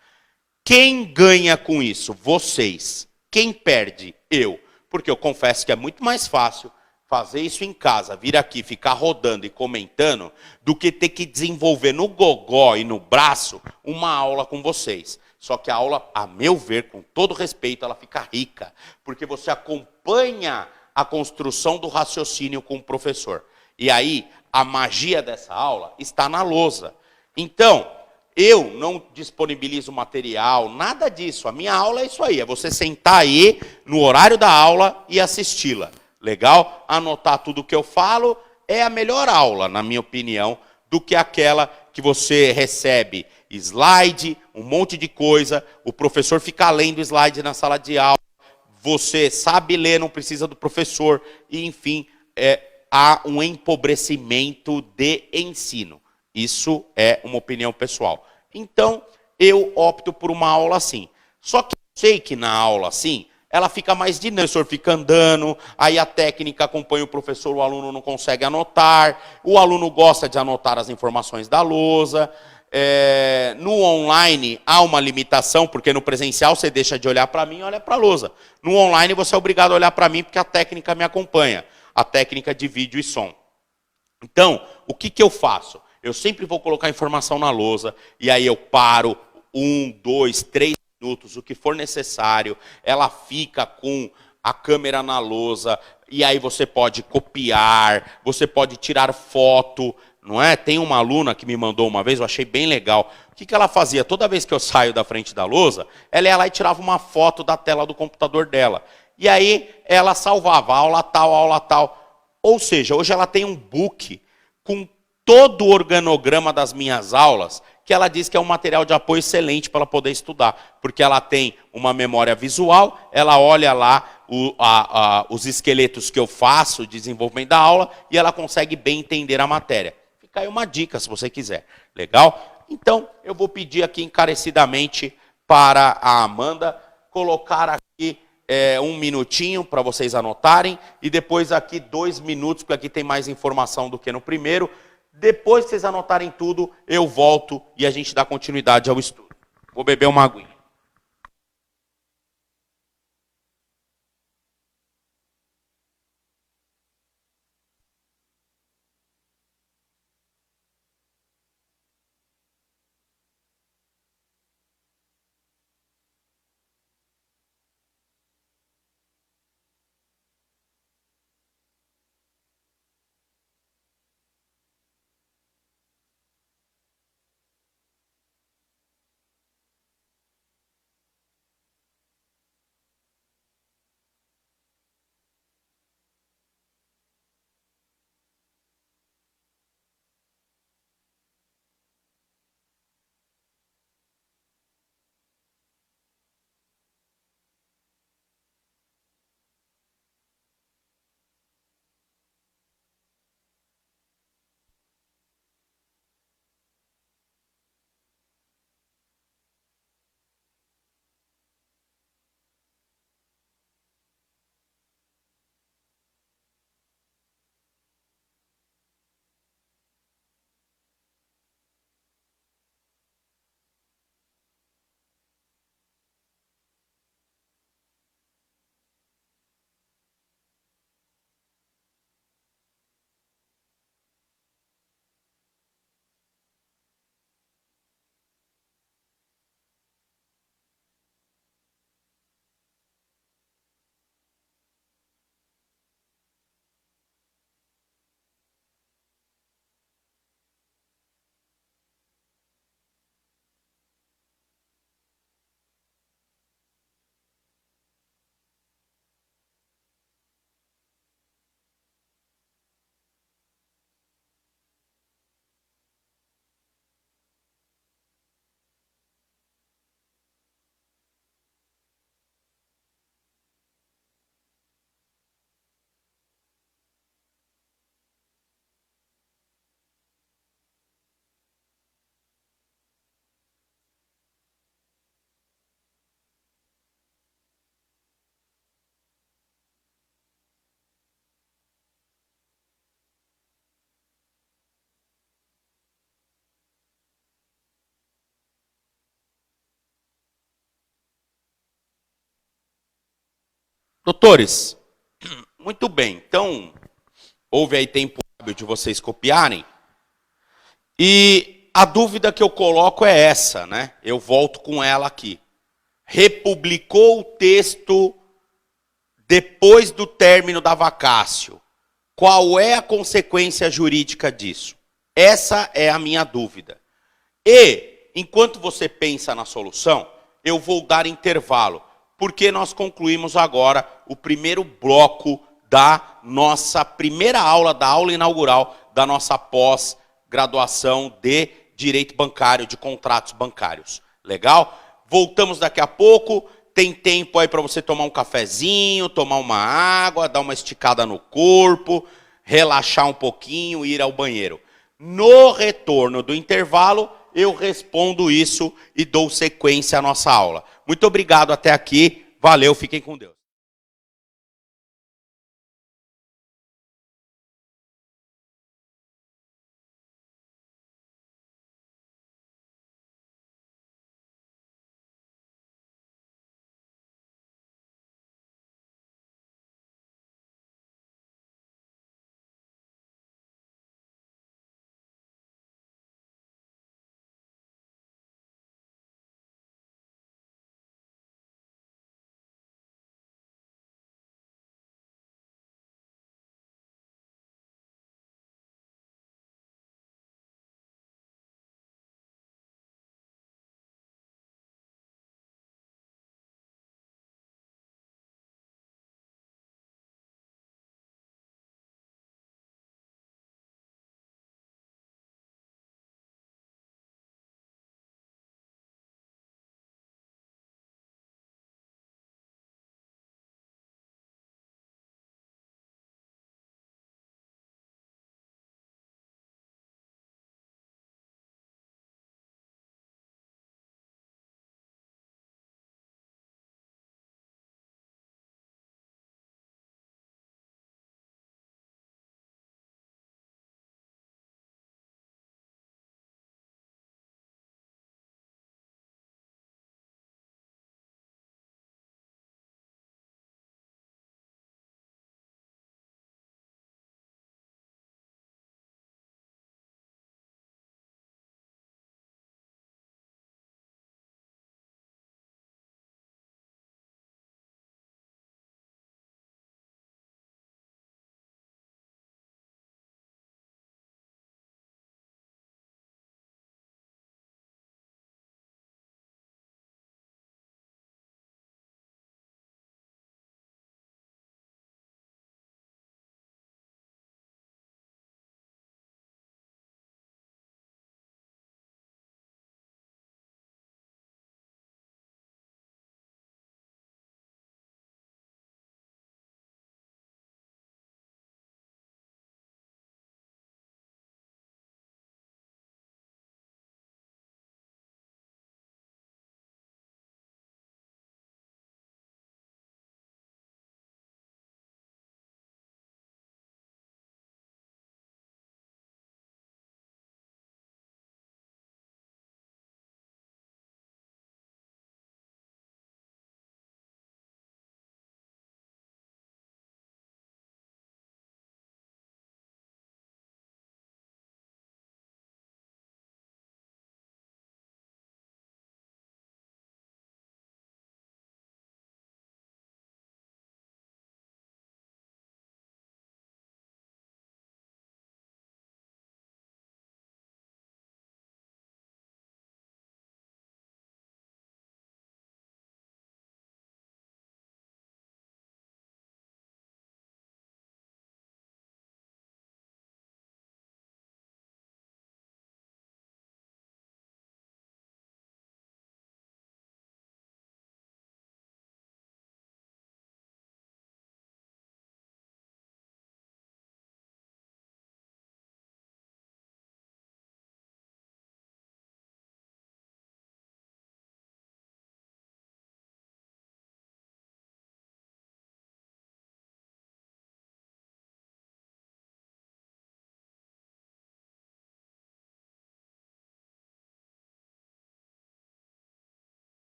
Quem ganha com isso? Vocês. Quem perde? Eu. Porque eu confesso que é muito mais fácil fazer isso em casa, vir aqui, ficar rodando e comentando, do que ter que desenvolver no gogó e no braço uma aula com vocês. Só que a aula, a meu ver, com todo respeito, ela fica rica, porque você acompanha a construção do raciocínio com o professor. E aí, a magia dessa aula está na lousa. Então, eu não disponibilizo material, nada disso. A minha aula é isso aí, é você sentar aí no horário da aula e assisti-la. Legal? Anotar tudo o que eu falo é a melhor aula, na minha opinião, do que aquela que você recebe slide, um monte de coisa, o professor fica lendo slide na sala de aula, você sabe ler, não precisa do professor, e enfim, há um empobrecimento de ensino. Isso é uma opinião pessoal. Então, eu opto por uma aula assim. Só que eu sei que na aula assim, ela fica mais dinâmica, o professor fica andando, aí a técnica acompanha o professor, o aluno não consegue anotar, o aluno gosta de anotar as informações da lousa. No online há uma limitação, porque no presencial você deixa de olhar para mim e olha para a lousa. No online você é obrigado a olhar para mim porque a técnica me acompanha, a técnica de vídeo e som. Então, o que eu faço? Eu sempre vou colocar informação na lousa, e aí eu paro 1, 2, 3 minutos, o que for necessário, ela fica com a câmera na lousa, e aí você pode copiar, você pode tirar foto, não é? Tem uma aluna que me mandou uma vez, eu achei bem legal. O que ela fazia? Toda vez que eu saio da frente da lousa, ela ia lá e tirava uma foto da tela do computador dela. E aí ela salvava, aula tal, aula tal. Ou seja, hoje ela tem um book com todo o organograma das minhas aulas, que ela diz que é um material de apoio excelente para ela poder estudar, porque ela tem uma memória visual, ela olha lá os esqueletos que eu faço, de desenvolvimento da aula, e ela consegue bem entender a matéria. Fica aí uma dica, se você quiser. Legal? Então, eu vou pedir aqui encarecidamente para a Amanda colocar aqui 1 minutinho para vocês anotarem, e depois aqui 2 minutos, porque aqui tem mais informação do que no primeiro. Depois que vocês anotarem tudo, eu volto e a gente dá continuidade ao estudo. Vou beber uma aguinha. Doutores, muito bem. Então, houve aí tempo hábil de vocês copiarem. E a dúvida que eu coloco é essa, né? Eu volto com ela aqui. Republicou o texto depois do término da vacácio. Qual é a consequência jurídica disso? Essa é a minha dúvida. E, enquanto você pensa na solução, eu vou dar intervalo, porque nós concluímos agora o primeiro bloco da nossa primeira aula, da aula inaugural da nossa pós-graduação de Direito Bancário, de Contratos Bancários. Legal? Voltamos daqui a pouco. Tem tempo aí para você tomar um cafezinho, tomar uma água, dar uma esticada no corpo, relaxar um pouquinho, ir ao banheiro. No retorno do intervalo, eu respondo isso e dou sequência à nossa aula. Muito obrigado até aqui. Valeu, fiquem com Deus.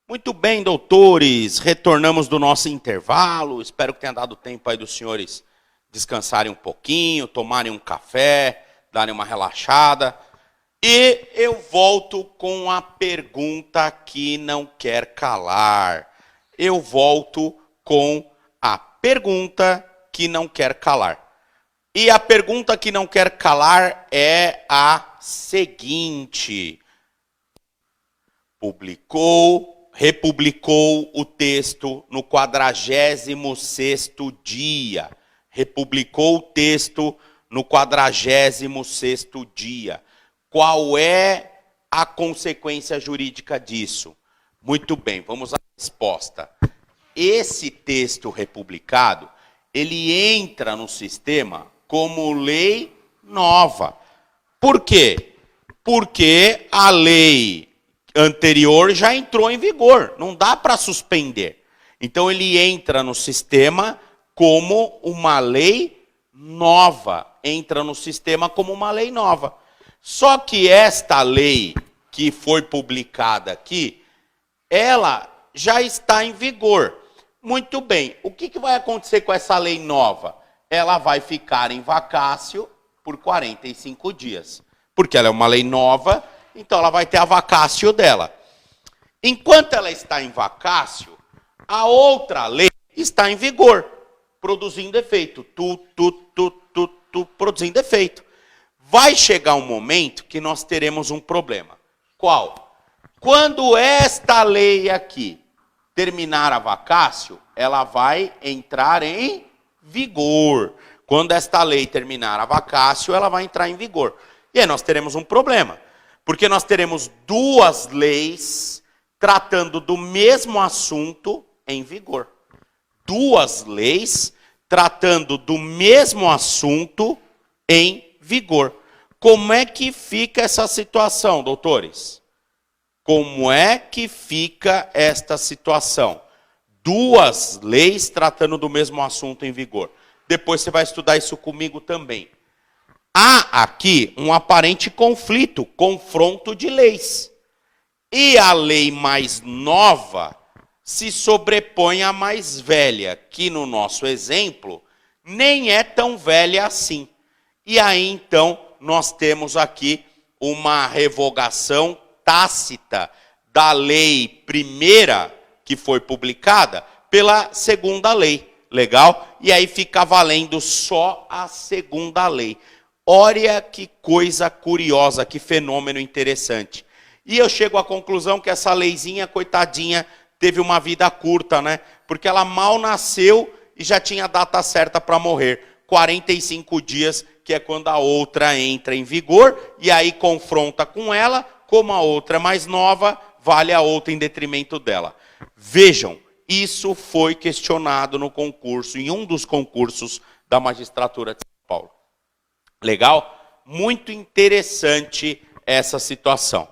Muito bem, doutores, retornamos do nosso intervalo. Espero que tenha dado tempo aí dos senhores descansarem um pouquinho, tomarem um café, darem uma relaxada. E eu volto com a pergunta que não quer calar. Eu volto com a pergunta que não quer calar. E a pergunta que não quer calar é a seguinte: republicou o texto no 46º dia. Republicou o texto no 46º dia. Qual é a consequência jurídica disso? Muito bem, vamos à resposta. Esse texto republicado, ele entra no sistema como lei nova. Por quê? Porque a lei anterior já entrou em vigor, não dá para suspender. Então ele entra no sistema como uma lei nova, entra no sistema como uma lei nova. Só que esta lei que foi publicada aqui, ela já está em vigor. Muito bem, o que vai acontecer com essa lei nova? Ela vai ficar em vacácio por 45 dias. Porque ela é uma lei nova, então ela vai ter a vacácio dela. Enquanto ela está em vacácio, a outra lei está em vigor, produzindo efeito. Produzindo efeito. Vai chegar um momento que nós teremos um problema. Qual? Quando esta lei aqui terminar a vacácio, ela vai entrar em vigor. Quando esta lei terminar a vacácio, ela vai entrar em vigor. E aí nós teremos um problema. Porque nós teremos duas leis tratando do mesmo assunto em vigor. Duas leis tratando do mesmo assunto em vigor. Como é que fica essa situação, doutores? Como é que fica esta situação? Duas leis tratando do mesmo assunto em vigor. Depois você vai estudar isso comigo também. Há aqui um aparente conflito, confronto de leis. E a lei mais nova se sobrepõe à mais velha, que no nosso exemplo nem é tão velha assim. E aí então nós temos aqui uma revogação tácita da lei primeira que foi publicada pela segunda lei. Legal? E aí fica valendo só a segunda lei. Olha que coisa curiosa, que fenômeno interessante. E eu chego à conclusão que essa leizinha, coitadinha, teve uma vida curta, né? Porque ela mal nasceu e já tinha a data certa para morrer. 45 dias, que é quando a outra entra em vigor, e aí confronta com ela, como a outra é mais nova, vale a outra em detrimento dela. Vejam, isso foi questionado no concurso, em um dos concursos da magistratura de São Paulo. Legal? Muito interessante essa situação.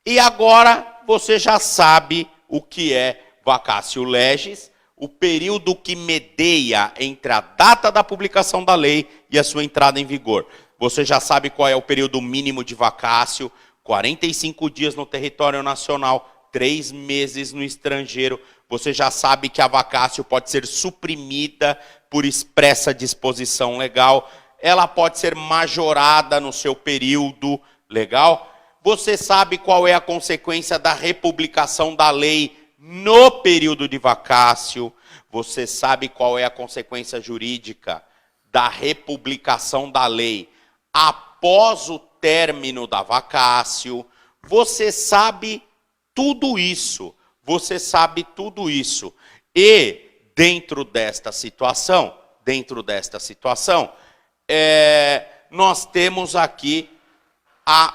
E agora você já sabe o que é vacatio legis, o período que medeia entre a data da publicação da lei e a sua entrada em vigor. Você já sabe qual é o período mínimo de vacácio, 45 dias no território nacional, 3 meses no estrangeiro. Você já sabe que a vacácio pode ser suprimida por expressa disposição legal. Ela pode ser majorada no seu período legal. Você sabe qual é a consequência da republicação da lei no período de vacácio. Você sabe qual é a consequência jurídica da republicação da lei após o término da vacácio. Você sabe tudo isso. Você sabe tudo isso. E dentro desta situação, nós temos aqui a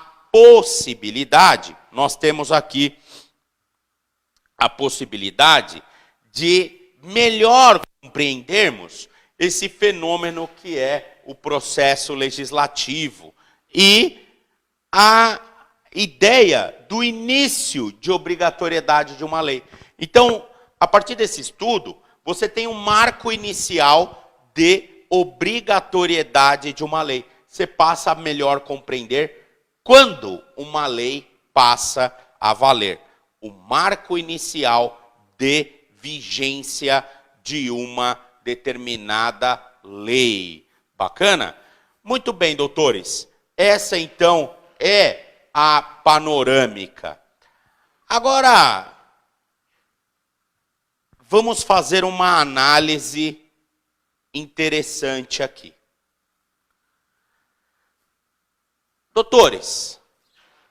possibilidade de melhor compreendermos esse fenômeno que é o processo legislativo e a ideia do início de obrigatoriedade de uma lei. Então, a partir desse estudo, você tem um marco inicial de obrigatoriedade de uma lei. Você passa a melhor compreender quando uma lei passa a valer. o marco inicial de vigência de uma determinada lei. Bacana? Muito bem, doutores. Essa, então, é a panorâmica. Agora, vamos fazer uma análise interessante aqui. Doutores,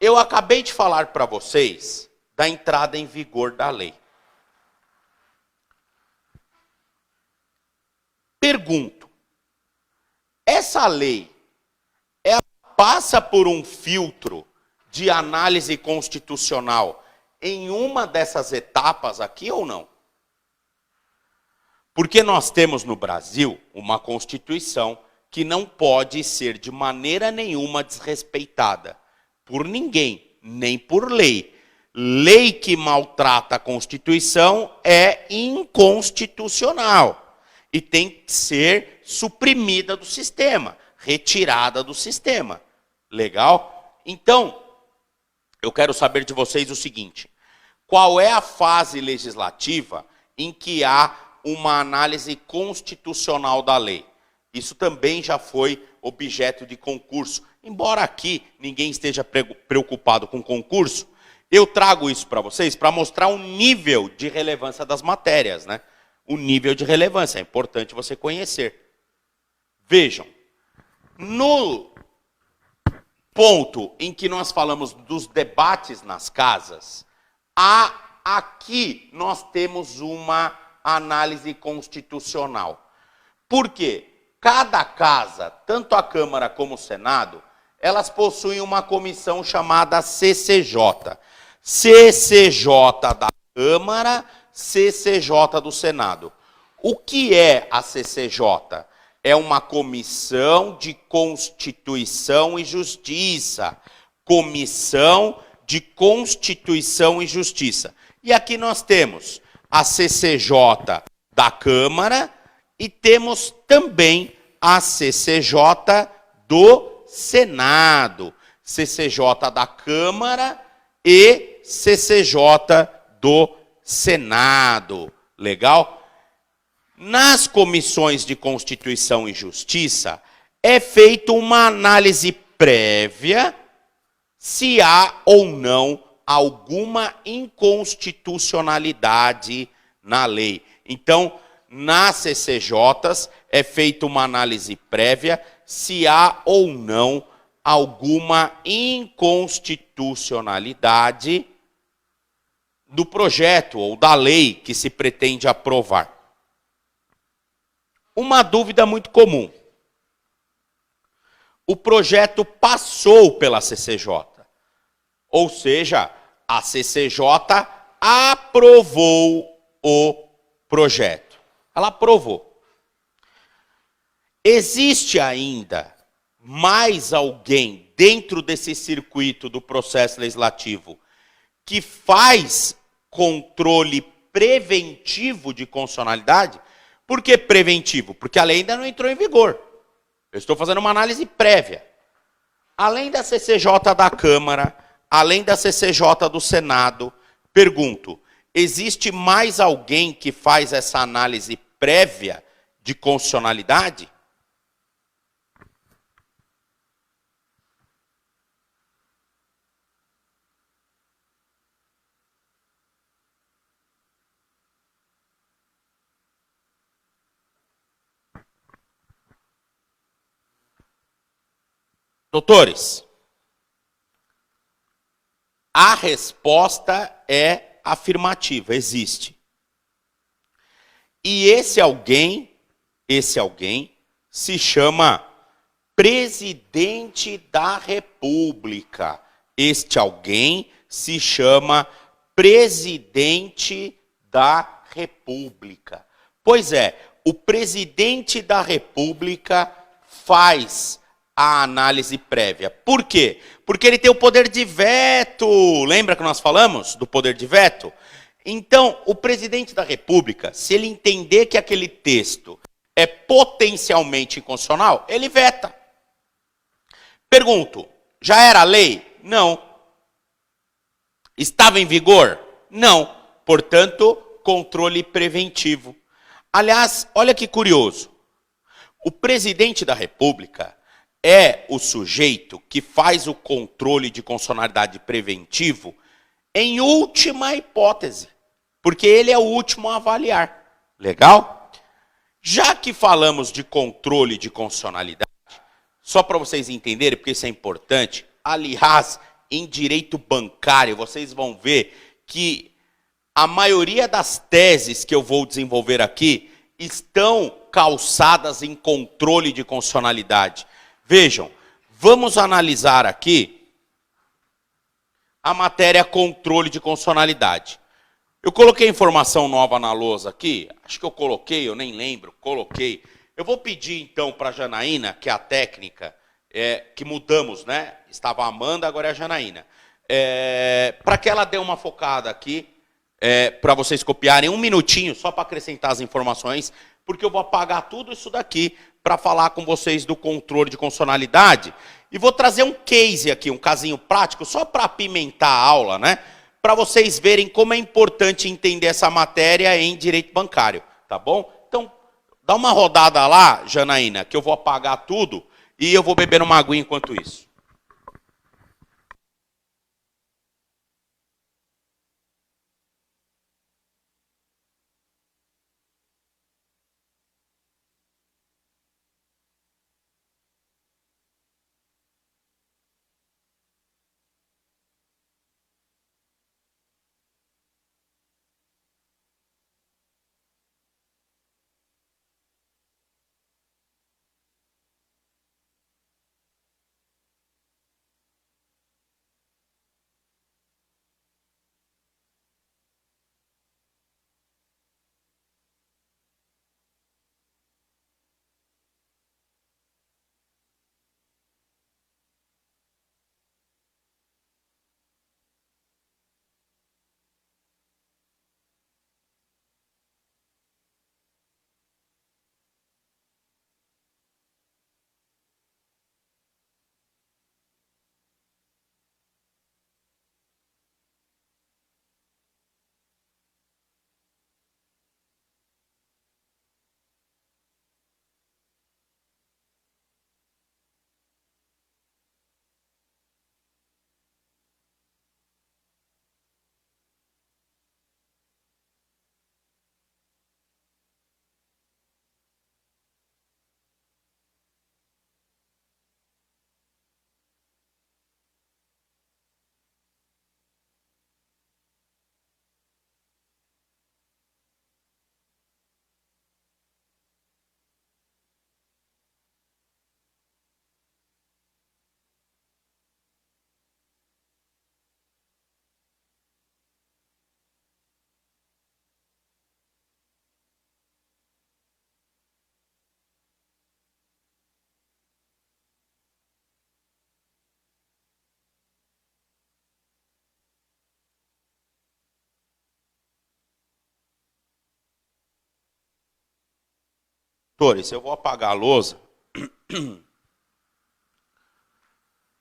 eu acabei de falar para vocês da entrada em vigor da lei. Pergunto, essa lei, ela passa por um filtro de análise constitucional em uma dessas etapas aqui ou não? Porque nós temos no Brasil uma Constituição que não pode ser de maneira nenhuma desrespeitada por ninguém, nem por lei. Lei que maltrata a Constituição é inconstitucional e tem que ser suprimida do sistema, retirada do sistema. Legal? Então, eu quero saber de vocês o seguinte: qual é a fase legislativa em que há uma análise constitucional da lei? Isso também já foi objeto de concurso. Embora aqui ninguém esteja preocupado com concurso, eu trago isso para vocês para mostrar o nível de relevância das matérias, né? O nível de relevância, é importante você conhecer. Vejam, no ponto em que nós falamos dos debates nas casas, aqui nós temos uma análise constitucional. Por quê? Cada casa, tanto a Câmara como o Senado, elas possuem uma comissão chamada CCJ. CCJ da Câmara, CCJ do Senado. O que é a CCJ? É uma comissão de Constituição e Justiça. Comissão de Constituição e Justiça. E aqui nós temos a CCJ da Câmara e temos também a CCJ do Senado. CCJ da Câmara e CCJ do Senado. Legal? Nas comissões de Constituição e Justiça é feita uma análise prévia se há ou não alguma inconstitucionalidade na lei. Então, nas CCJs é feita uma análise prévia se há ou não alguma inconstitucionalidade do projeto ou da lei que se pretende aprovar. Uma dúvida muito comum. O projeto passou pela CCJ, ou seja, a CCJ aprovou o projeto. Ela aprovou. Existe ainda mais alguém dentro desse circuito do processo legislativo que faz controle preventivo de constitucionalidade? Por que preventivo? Porque a lei ainda não entrou em vigor. Eu estou fazendo uma análise prévia. Além da CCJ da Câmara, além da CCJ do Senado, pergunto, existe mais alguém que faz essa análise prévia de constitucionalidade? Doutores, a resposta é afirmativa, existe. E esse alguém se chama Presidente da República. Este alguém se chama Presidente da República. Pois é, o Presidente da República faz a análise prévia. Por quê? Porque ele tem o poder de veto. Lembra que nós falamos do poder de veto? Então, o presidente da República, se ele entender que aquele texto é potencialmente inconstitucional, ele veta. Pergunto, já era lei? Não. Estava em vigor? Não. Portanto, controle preventivo. Aliás, olha que curioso. O presidente da República é o sujeito que faz o controle de constitucionalidade preventivo em última hipótese, porque ele é o último a avaliar. Legal? Já que falamos de controle de constitucionalidade, só para vocês entenderem, porque isso é importante, aliás, em direito bancário, vocês vão ver que a maioria das teses que eu vou desenvolver aqui estão calçadas em controle de constitucionalidade. Vejam, vamos analisar aqui a matéria controle de constitucionalidade. Eu coloquei informação nova na lousa aqui, acho que eu coloquei, eu nem lembro, coloquei. Eu vou pedir então para a Janaína, que é a técnica, que mudamos, né? Estava a Amanda, agora é a Janaína. Para que ela dê uma focada aqui, para vocês copiarem um minutinho, só para acrescentar as informações, porque eu vou apagar tudo isso daqui para falar com vocês do controle de constitucionalidade. E vou trazer um case aqui, um casinho prático, só para apimentar a aula, né? Para vocês verem como é importante entender essa matéria em direito bancário, tá bom? Então, dá uma rodada lá, Janaína, que eu vou apagar tudo e eu vou beber uma aguinha enquanto isso. Doutores, eu vou apagar a lousa,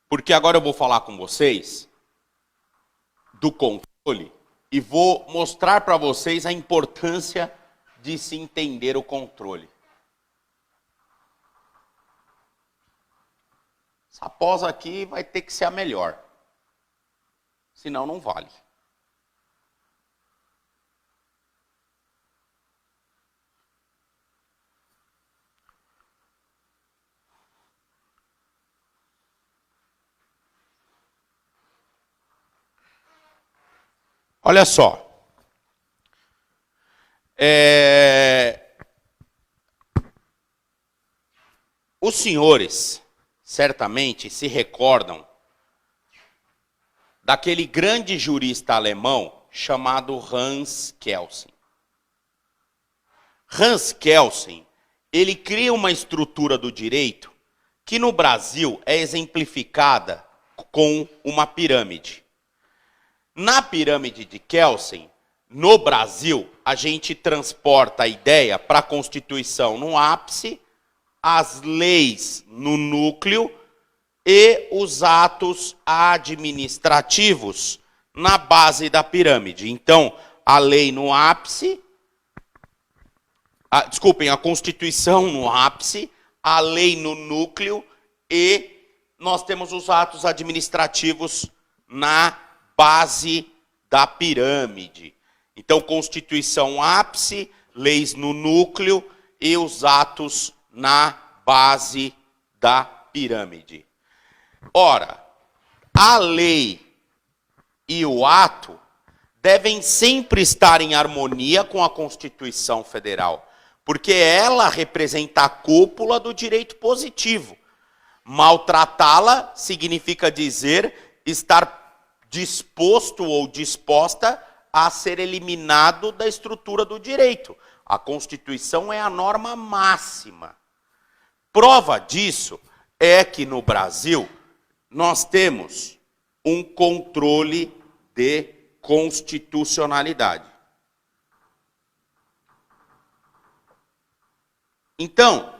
porque agora eu vou falar com vocês do controle e vou mostrar para vocês a importância de se entender o controle. Essa pós aqui vai ter que ser a melhor, senão não vale. Olha só. Os senhores certamente se recordam daquele grande jurista alemão chamado Hans Kelsen. Hans Kelsen, ele cria uma estrutura do direito que no Brasil é exemplificada com uma pirâmide. Na pirâmide de Kelsen, no Brasil, a gente transporta a ideia para a Constituição no ápice, as leis no núcleo e os atos administrativos na base da pirâmide. Então, a lei no ápice, a Constituição no ápice, a lei no núcleo e nós temos os atos administrativos na base da pirâmide. Então, Constituição ápice, leis no núcleo e os atos na base da pirâmide. Ora, a lei e o ato devem sempre estar em harmonia com a Constituição Federal, porque ela representa a cúpula do direito positivo. Maltratá-la significa dizer estar disposto ou disposta a ser eliminado da estrutura do direito. A Constituição é a norma máxima. Prova disso é que no Brasil nós temos um controle de constitucionalidade. Então,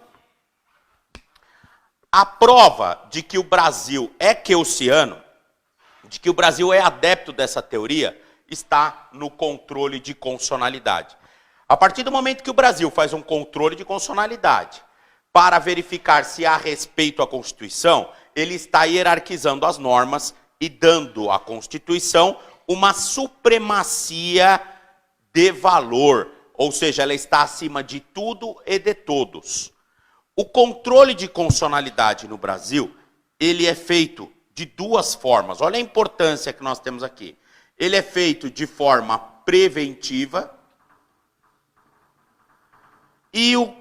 a prova de que o Brasil é keyosiano, de que o Brasil é adepto dessa teoria, está no controle de constitucionalidade. A partir do momento que o Brasil faz um controle de constitucionalidade para verificar se há respeito à Constituição, ele está hierarquizando as normas e dando à Constituição uma supremacia de valor, ou seja, ela está acima de tudo e de todos. O controle de constitucionalidade no Brasil, ele é feito de duas formas. Olha a importância que nós temos aqui. Ele é feito de forma preventiva e o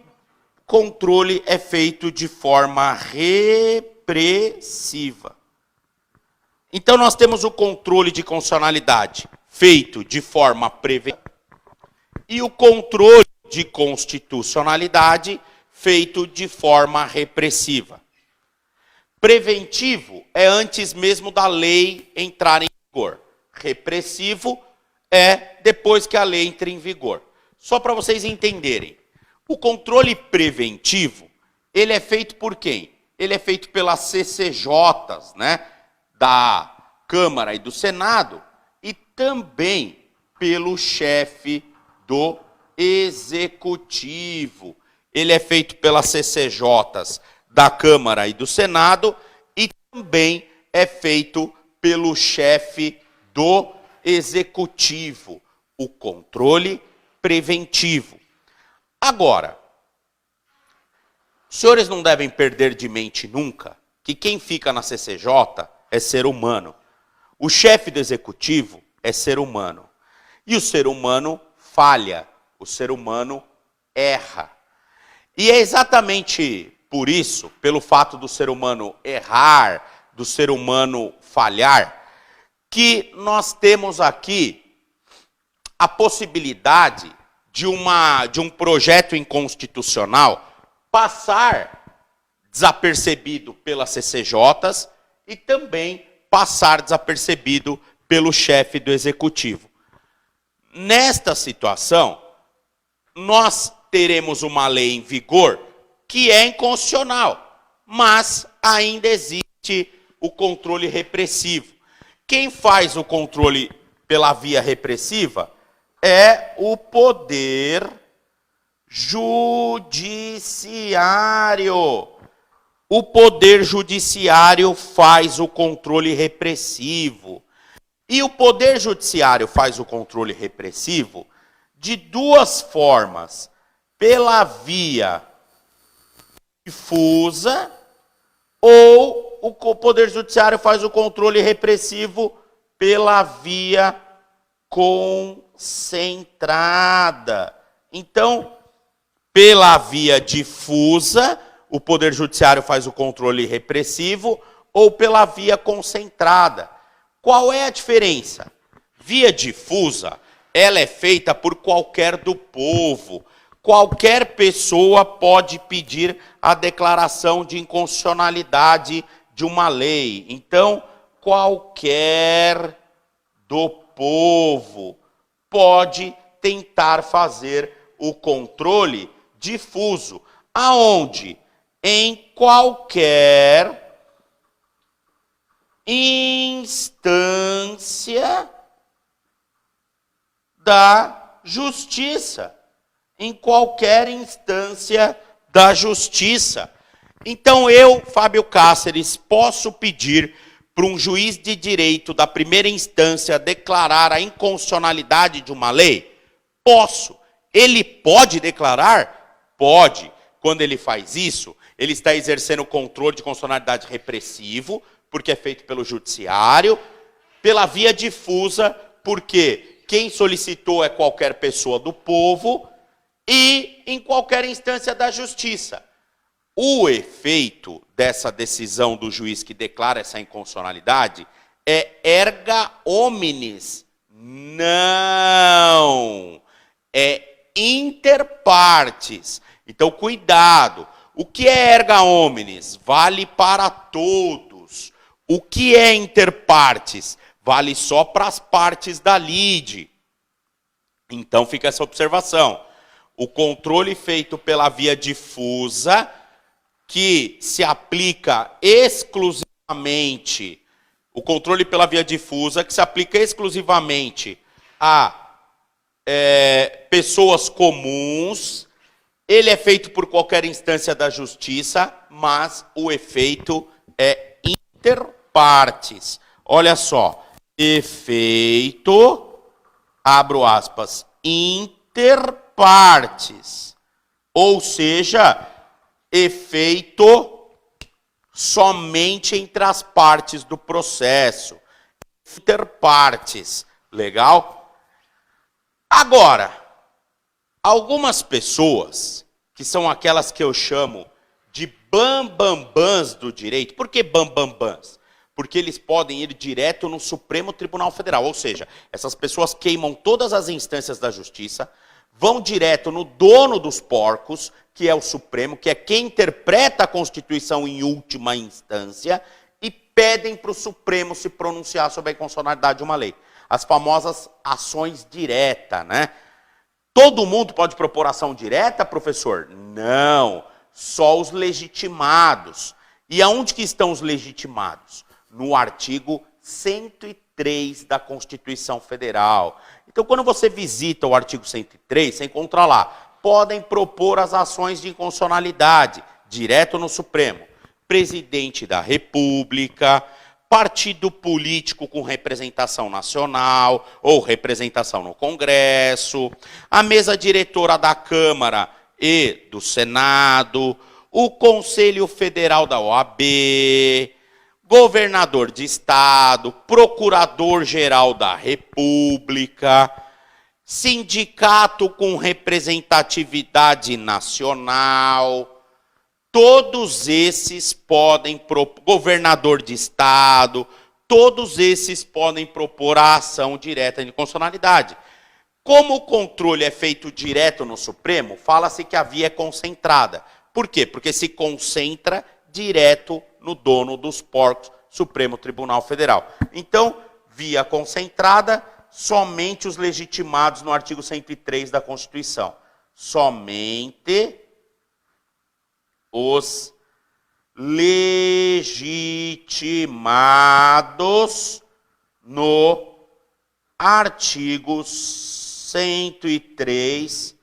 controle é feito de forma repressiva. Então nós temos o controle de constitucionalidade feito de forma preventiva e o controle de constitucionalidade feito de forma repressiva. Preventivo é antes mesmo da lei entrar em vigor. Repressivo é depois que a lei entra em vigor. Só para vocês entenderem. O controle preventivo, ele é feito por quem? Ele é feito pelas CCJs, né, da Câmara e do Senado, e também pelo chefe do Executivo. Ele é feito pelas CCJs da Câmara e do Senado, e também é feito pelo chefe do Executivo, o controle preventivo. Agora, os senhores não devem perder de mente nunca que quem fica na CCJ é ser humano. O chefe do executivo é ser humano. E o ser humano falha, o ser humano erra. E é exatamente por isso, pelo fato do ser humano errar, do ser humano falhar, que nós temos aqui a possibilidade de um projeto inconstitucional passar desapercebido pelas CCJs e também passar desapercebido pelo chefe do executivo. Nesta situação, nós teremos uma lei em vigor que é inconstitucional, mas ainda existe o controle repressivo. Quem faz o controle pela via repressiva é o poder judiciário. O poder judiciário faz o controle repressivo. E o poder judiciário faz o controle repressivo de duas formas. Pela via difusa, ou o poder judiciário faz o controle repressivo pela via concentrada. Então, pela via difusa, o Poder Judiciário faz o controle repressivo, ou pela via concentrada. Qual é a diferença? Via difusa, ela é feita por qualquer do povo. Qualquer pessoa pode pedir a declaração de inconstitucionalidade de uma lei. Então, qualquer do povo pode tentar fazer o controle difuso. Aonde? Em qualquer instância da justiça, em qualquer instância da justiça. Então eu, Fábio Cáceres, posso pedir para um juiz de direito da primeira instância declarar a inconstitucionalidade de uma lei? Posso. Ele pode declarar? Pode. Quando ele faz isso, ele está exercendo o controle de constitucionalidade repressivo, porque é feito pelo judiciário, pela via difusa, porque quem solicitou é qualquer pessoa do povo, e em qualquer instância da justiça. O efeito dessa decisão do juiz que declara essa inconstitucionalidade é erga omnes. Não! É inter partes. Então, cuidado. O que é erga omnes? Vale para todos. O que é inter partes? Vale só para as partes da lide. Então, fica essa observação. O controle feito pela via difusa, que se aplica exclusivamente, o controle pela via difusa, que se aplica exclusivamente a pessoas comuns, ele é feito por qualquer instância da justiça, mas o efeito é inter partes. Olha só, efeito, abro aspas, inter partes, ou seja, efeito somente entre as partes do processo, interpartes, legal? Agora, algumas pessoas, que são aquelas que eu chamo de bambambãs do direito, por que bambambãs? Porque eles podem ir direto no Supremo Tribunal Federal, ou seja, essas pessoas queimam todas as instâncias da justiça, vão direto no dono dos porcos, que é o Supremo, que é quem interpreta a Constituição em última instância, e pedem para o Supremo se pronunciar sobre a inconstitucionalidade de uma lei. As famosas ações diretas, né? Todo mundo pode propor ação direta, professor? Não, só os legitimados. E aonde que estão os legitimados? No artigo 103 da Constituição Federal. Então, quando você visita o artigo 103, você encontra lá, podem propor as ações de inconstitucionalidade, direto no Supremo. Presidente da República, partido político com representação nacional ou representação no Congresso, a mesa diretora da Câmara e do Senado, o Conselho Federal da OAB, governador de estado, procurador-geral da República, sindicato com representatividade nacional, todos esses podem, governador de estado, todos esses podem propor a ação direta de inconstitucionalidade. Como o controle é feito direto no Supremo, fala-se que a via é concentrada. Por quê? Porque se concentra direto no dono dos porcos, Supremo Tribunal Federal. Então, via concentrada, somente os legitimados no artigo 103 da Constituição. Somente os legitimados no artigo 103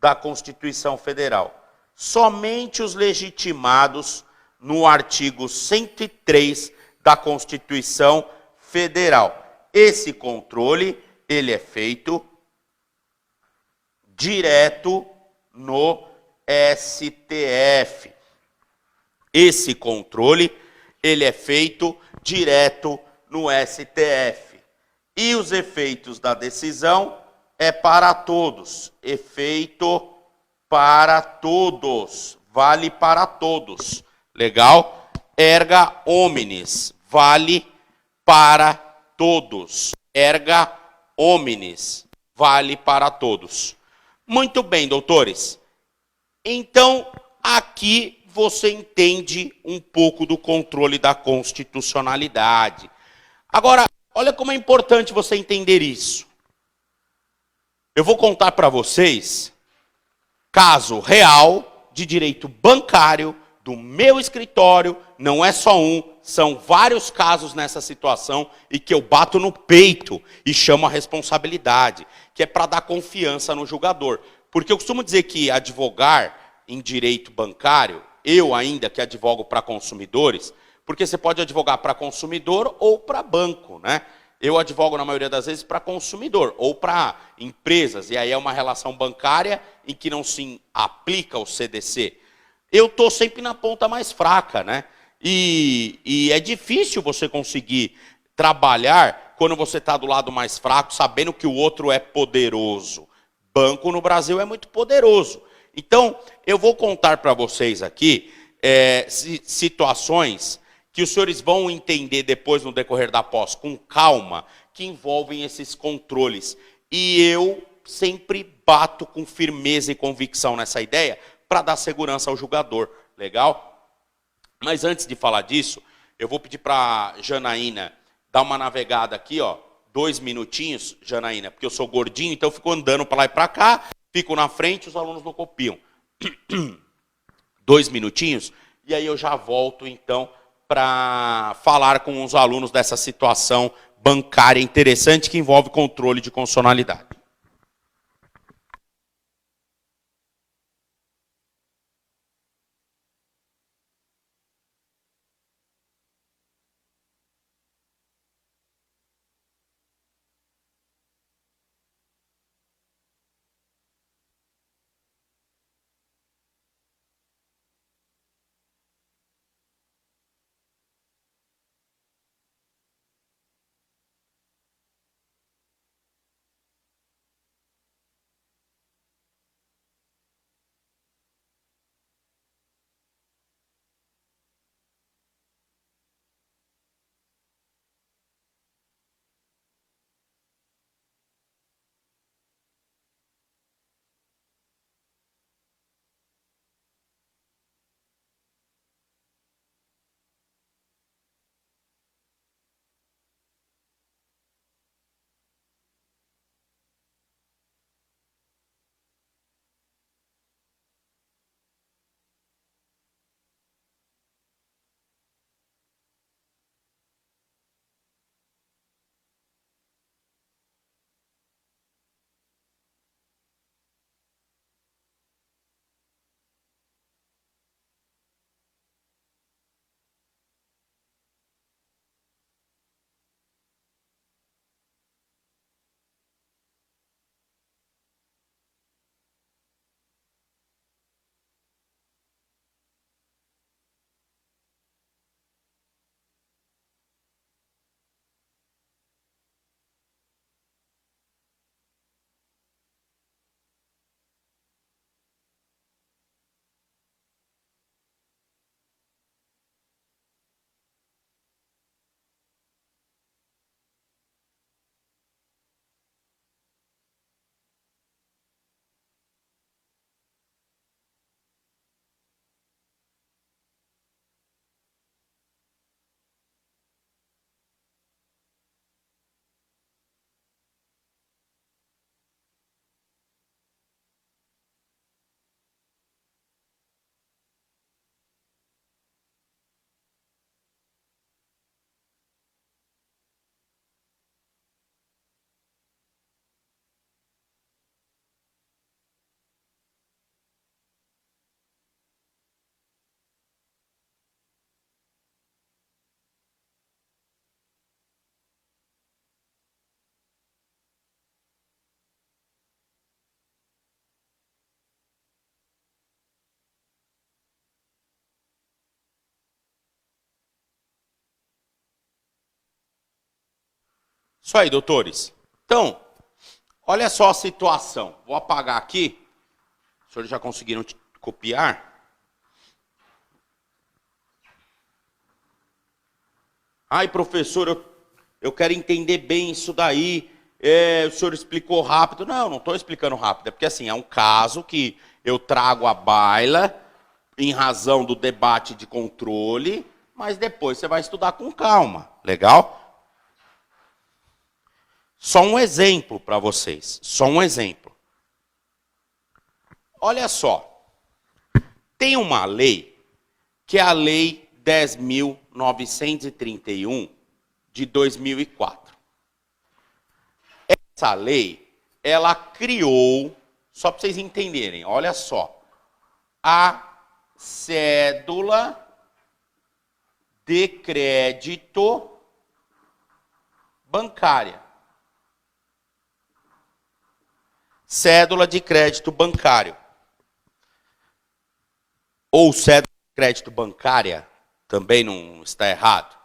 da Constituição Federal. Somente os legitimados no artigo 103 da Constituição Federal. Esse controle, ele é feito direto no STF. Esse controle, ele é feito direto no STF. E os efeitos da decisão é para todos. Efeito para todos. Vale para todos. Legal? Erga omnes. Vale para todos. Erga omnes. Vale para todos. Muito bem, doutores. Então, aqui você entende um pouco do controle da constitucionalidade. Agora, olha como é importante você entender isso. Eu vou contar para vocês caso real de direito bancário do meu escritório, não é só um, são vários casos nessa situação e que eu bato no peito e chamo a responsabilidade, que é para dar confiança no julgador. Porque eu costumo dizer que advogar em direito bancário, eu ainda que advogo para consumidores, porque você pode advogar para consumidor ou para banco, né? Eu advogo, na maioria das vezes, para consumidor ou para empresas, e aí é uma relação bancária em que não se aplica o CDC. Eu estou sempre na ponta mais fraca, né? E é difícil você conseguir trabalhar quando você está do lado mais fraco, sabendo que o outro é poderoso. Banco no Brasil é muito poderoso. Então, eu vou contar para vocês aqui situações que os senhores vão entender depois no decorrer da pós, com calma, que envolvem esses controles. E eu sempre bato com firmeza e convicção nessa ideia para dar segurança ao julgador. Legal? Mas antes de falar disso, eu vou pedir para a Janaína dar uma navegada aqui, ó, 2 minutinhos, Janaína, porque eu sou gordinho, então eu fico andando para lá e para cá, fico na frente, os alunos não copiam. 2 minutinhos, e aí eu já volto, então, para falar com os alunos dessa situação bancária interessante que envolve controle de condicionalidade. Isso aí, doutores. Então, olha só a situação. Vou apagar aqui. Os senhores já conseguiram copiar? Ai, professor, eu quero entender bem isso daí. O senhor explicou rápido. Não estou explicando rápido. É porque assim, é um caso que eu trago à baila em razão do debate de controle, mas depois você vai estudar com calma. Legal? Só um exemplo para vocês. Só um exemplo. Olha só. Tem uma lei que é a Lei 10.931 de 2004. Essa lei, ela criou, só para vocês entenderem, olha só, a cédula de crédito bancária. Cédula de crédito bancário. Ou cédula de crédito bancária, também não está errado.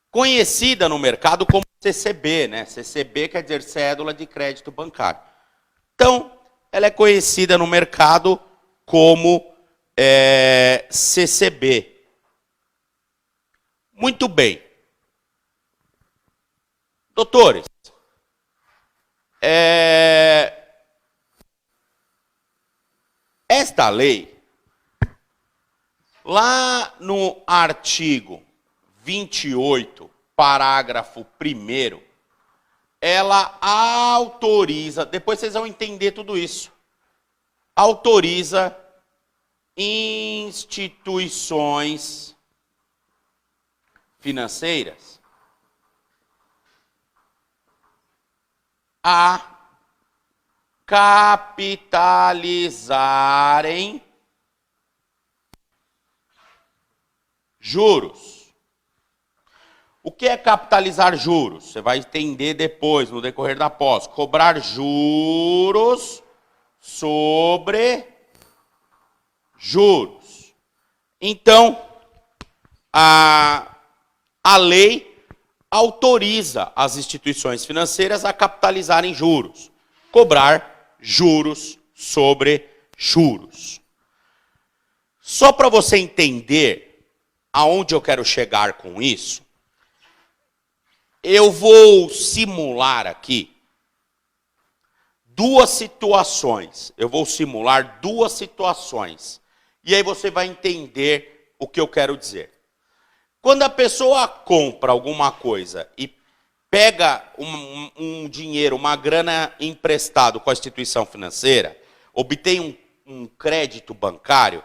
Conhecida no mercado como CCB, né? CCB quer dizer cédula de crédito bancário. Então, ela é conhecida no mercado como CCB. Muito bem. Doutores, esta lei, lá no artigo 28, parágrafo 1º, ela autoriza, depois vocês vão entender tudo isso, autoriza instituições financeiras a capitalizarem juros. O que é capitalizar juros? Você vai entender depois, no decorrer da pós. Cobrar juros sobre juros. Então, a lei autoriza as instituições financeiras a capitalizarem juros, cobrar juros sobre juros. Só para você entender aonde eu quero chegar com isso, eu vou simular aqui duas situações. Eu vou simular duas situações. E aí você vai entender o que eu quero dizer. Quando a pessoa compra alguma coisa e pega um dinheiro, uma grana emprestado com a instituição financeira, obtém um crédito bancário,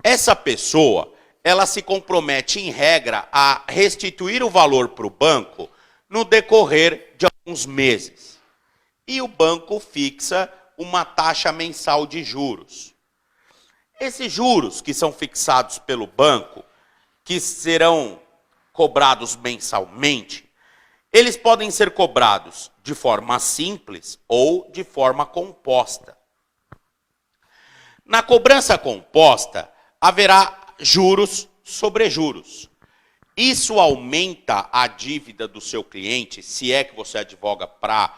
essa pessoa, ela se compromete, em regra, a restituir o valor para o banco no decorrer de alguns meses. E o banco fixa uma taxa mensal de juros. Esses juros que são fixados pelo banco, que serão cobrados mensalmente, eles podem ser cobrados de forma simples ou de forma composta. Na cobrança composta, haverá juros sobre juros. Isso aumenta a dívida do seu cliente, se é que você advoga para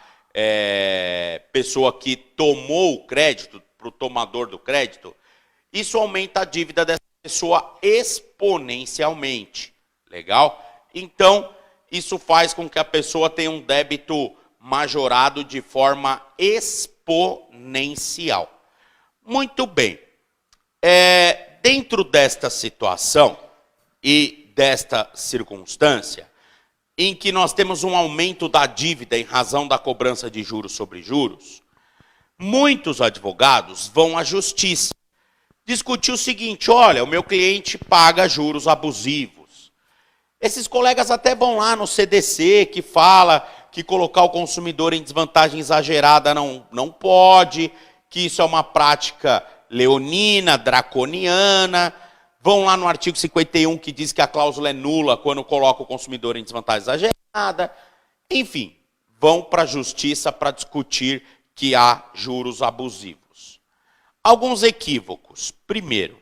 pessoa que tomou o crédito, para o tomador do crédito, isso aumenta a dívida dessa pessoa exponencialmente. Legal? Então, isso faz com que a pessoa tenha um débito majorado de forma exponencial. Muito bem. Dentro desta situação e desta circunstância, em que nós temos um aumento da dívida em razão da cobrança de juros sobre juros, muitos advogados vão à justiça discutir o seguinte: olha, o meu cliente paga juros abusivos. Esses colegas até vão lá no CDC, que fala que colocar o consumidor em desvantagem exagerada não pode, que isso é uma prática leonina, draconiana. Vão lá no artigo 51, que diz que a cláusula é nula quando coloca o consumidor em desvantagem exagerada. Enfim, vão para a justiça para discutir que há juros abusivos. Alguns equívocos. Primeiro,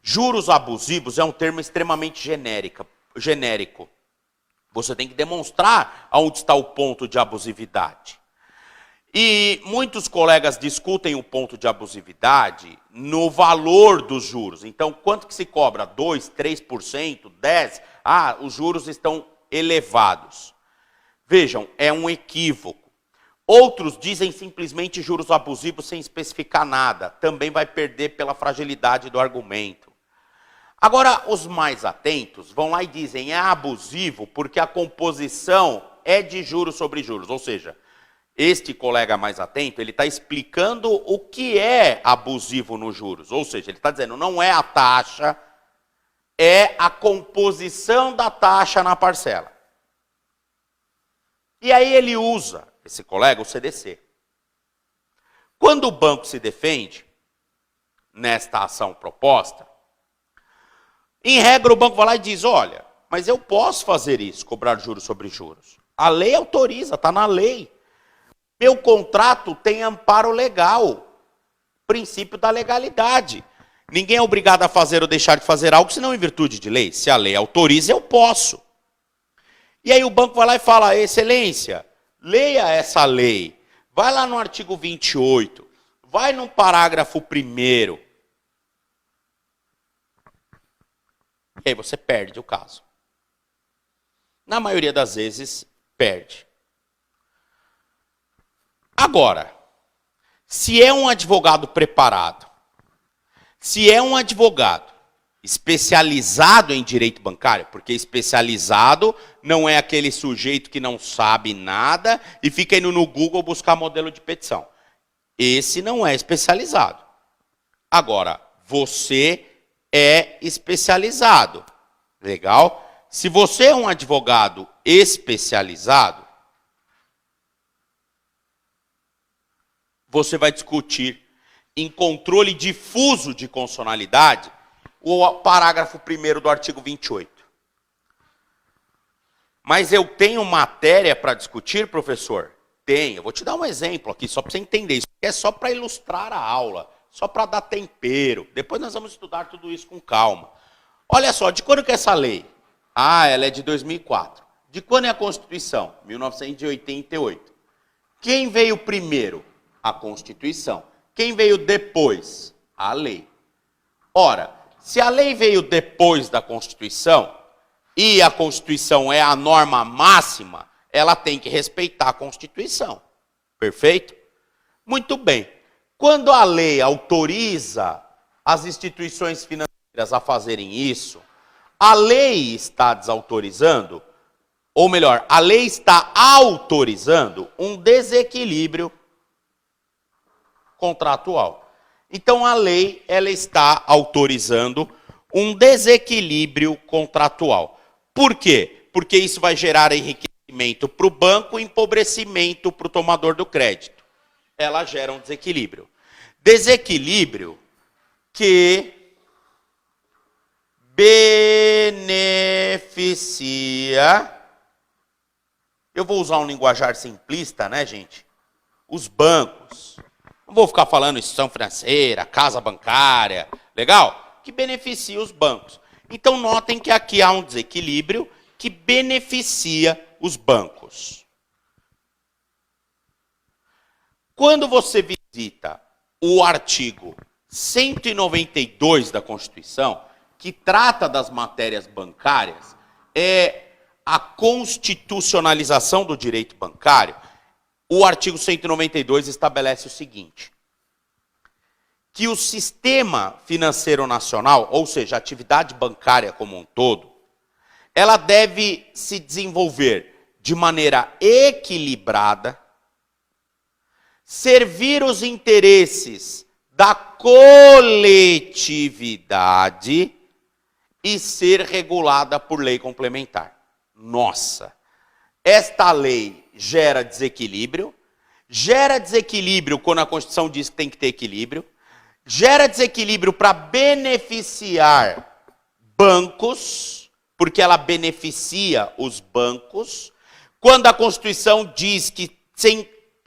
juros abusivos é um termo extremamente genérico. Você tem que demonstrar aonde está o ponto de abusividade. E muitos colegas discutem o ponto de abusividade no valor dos juros. Então, quanto que se cobra? 2%, 3%, 10%? Os juros estão elevados. Vejam, é um equívoco. Outros dizem simplesmente juros abusivos sem especificar nada. Também vai perder pela fragilidade do argumento. Agora, os mais atentos vão lá e dizem é abusivo porque a composição é de juros sobre juros. Ou seja, Este colega mais atento, ele está explicando o que é abusivo nos juros. Ou seja, ele está dizendo, não é a taxa, é a composição da taxa na parcela. E aí ele usa, esse colega, o CDC. Quando o banco se defende, nesta ação proposta, em regra o banco vai lá e diz, olha, mas eu posso fazer isso, cobrar juros sobre juros. A lei autoriza, está na lei. Meu contrato tem amparo legal, princípio da legalidade. Ninguém é obrigado a fazer ou deixar de fazer algo, senão em virtude de lei. Se a lei autoriza, eu posso. E aí o banco vai lá e fala, excelência, leia essa lei. Vai lá no artigo 28, vai no parágrafo 1º. E aí você perde o caso. Na maioria das vezes, perde. Agora, se é um advogado preparado, se é um advogado especializado em direito bancário, porque especializado não é aquele sujeito que não sabe nada e fica indo no Google buscar modelo de petição. Esse não é especializado. Agora, você é especializado. Legal? Se você é um advogado especializado, você vai discutir em controle difuso de constitucionalidade o parágrafo 1º do artigo 28. Mas eu tenho matéria para discutir, professor? Tenho. Eu vou te dar um exemplo aqui, só para você entender. Isso é só para ilustrar a aula, só para dar tempero. Depois nós vamos estudar tudo isso com calma. Olha só, de quando que é essa lei? Ah, ela é de 2004. De quando é a Constituição? 1988. Quem veio primeiro? A Constituição. Quem veio depois? A lei. Ora, se a lei veio depois da Constituição, e a Constituição é a norma máxima, ela tem que respeitar a Constituição. Perfeito? Muito bem. Quando a lei autoriza as instituições financeiras a fazerem isso, a lei está desautorizando, ou melhor, a lei está autorizando um desequilíbrio contratual. Então a lei, ela está autorizando um desequilíbrio contratual. Por quê? Porque isso vai gerar enriquecimento para o banco e empobrecimento para o tomador do crédito. Ela gera um desequilíbrio. Desequilíbrio que beneficia, eu vou usar um linguajar simplista, né, gente? Os bancos. Não vou ficar falando instituição financeira, casa bancária, legal? Que beneficia os bancos. Então, notem que aqui há um desequilíbrio que beneficia os bancos. Quando você visita o artigo 192 da Constituição, que trata das matérias bancárias, é a constitucionalização do direito bancário, o artigo 192 estabelece o seguinte, que o sistema financeiro nacional, ou seja, a atividade bancária como um todo, ela deve se desenvolver de maneira equilibrada, servir os interesses da coletividade e ser regulada por lei complementar. Nossa, esta lei gera desequilíbrio quando a Constituição diz que tem que ter equilíbrio, gera desequilíbrio para beneficiar bancos, porque ela beneficia os bancos, quando a Constituição diz que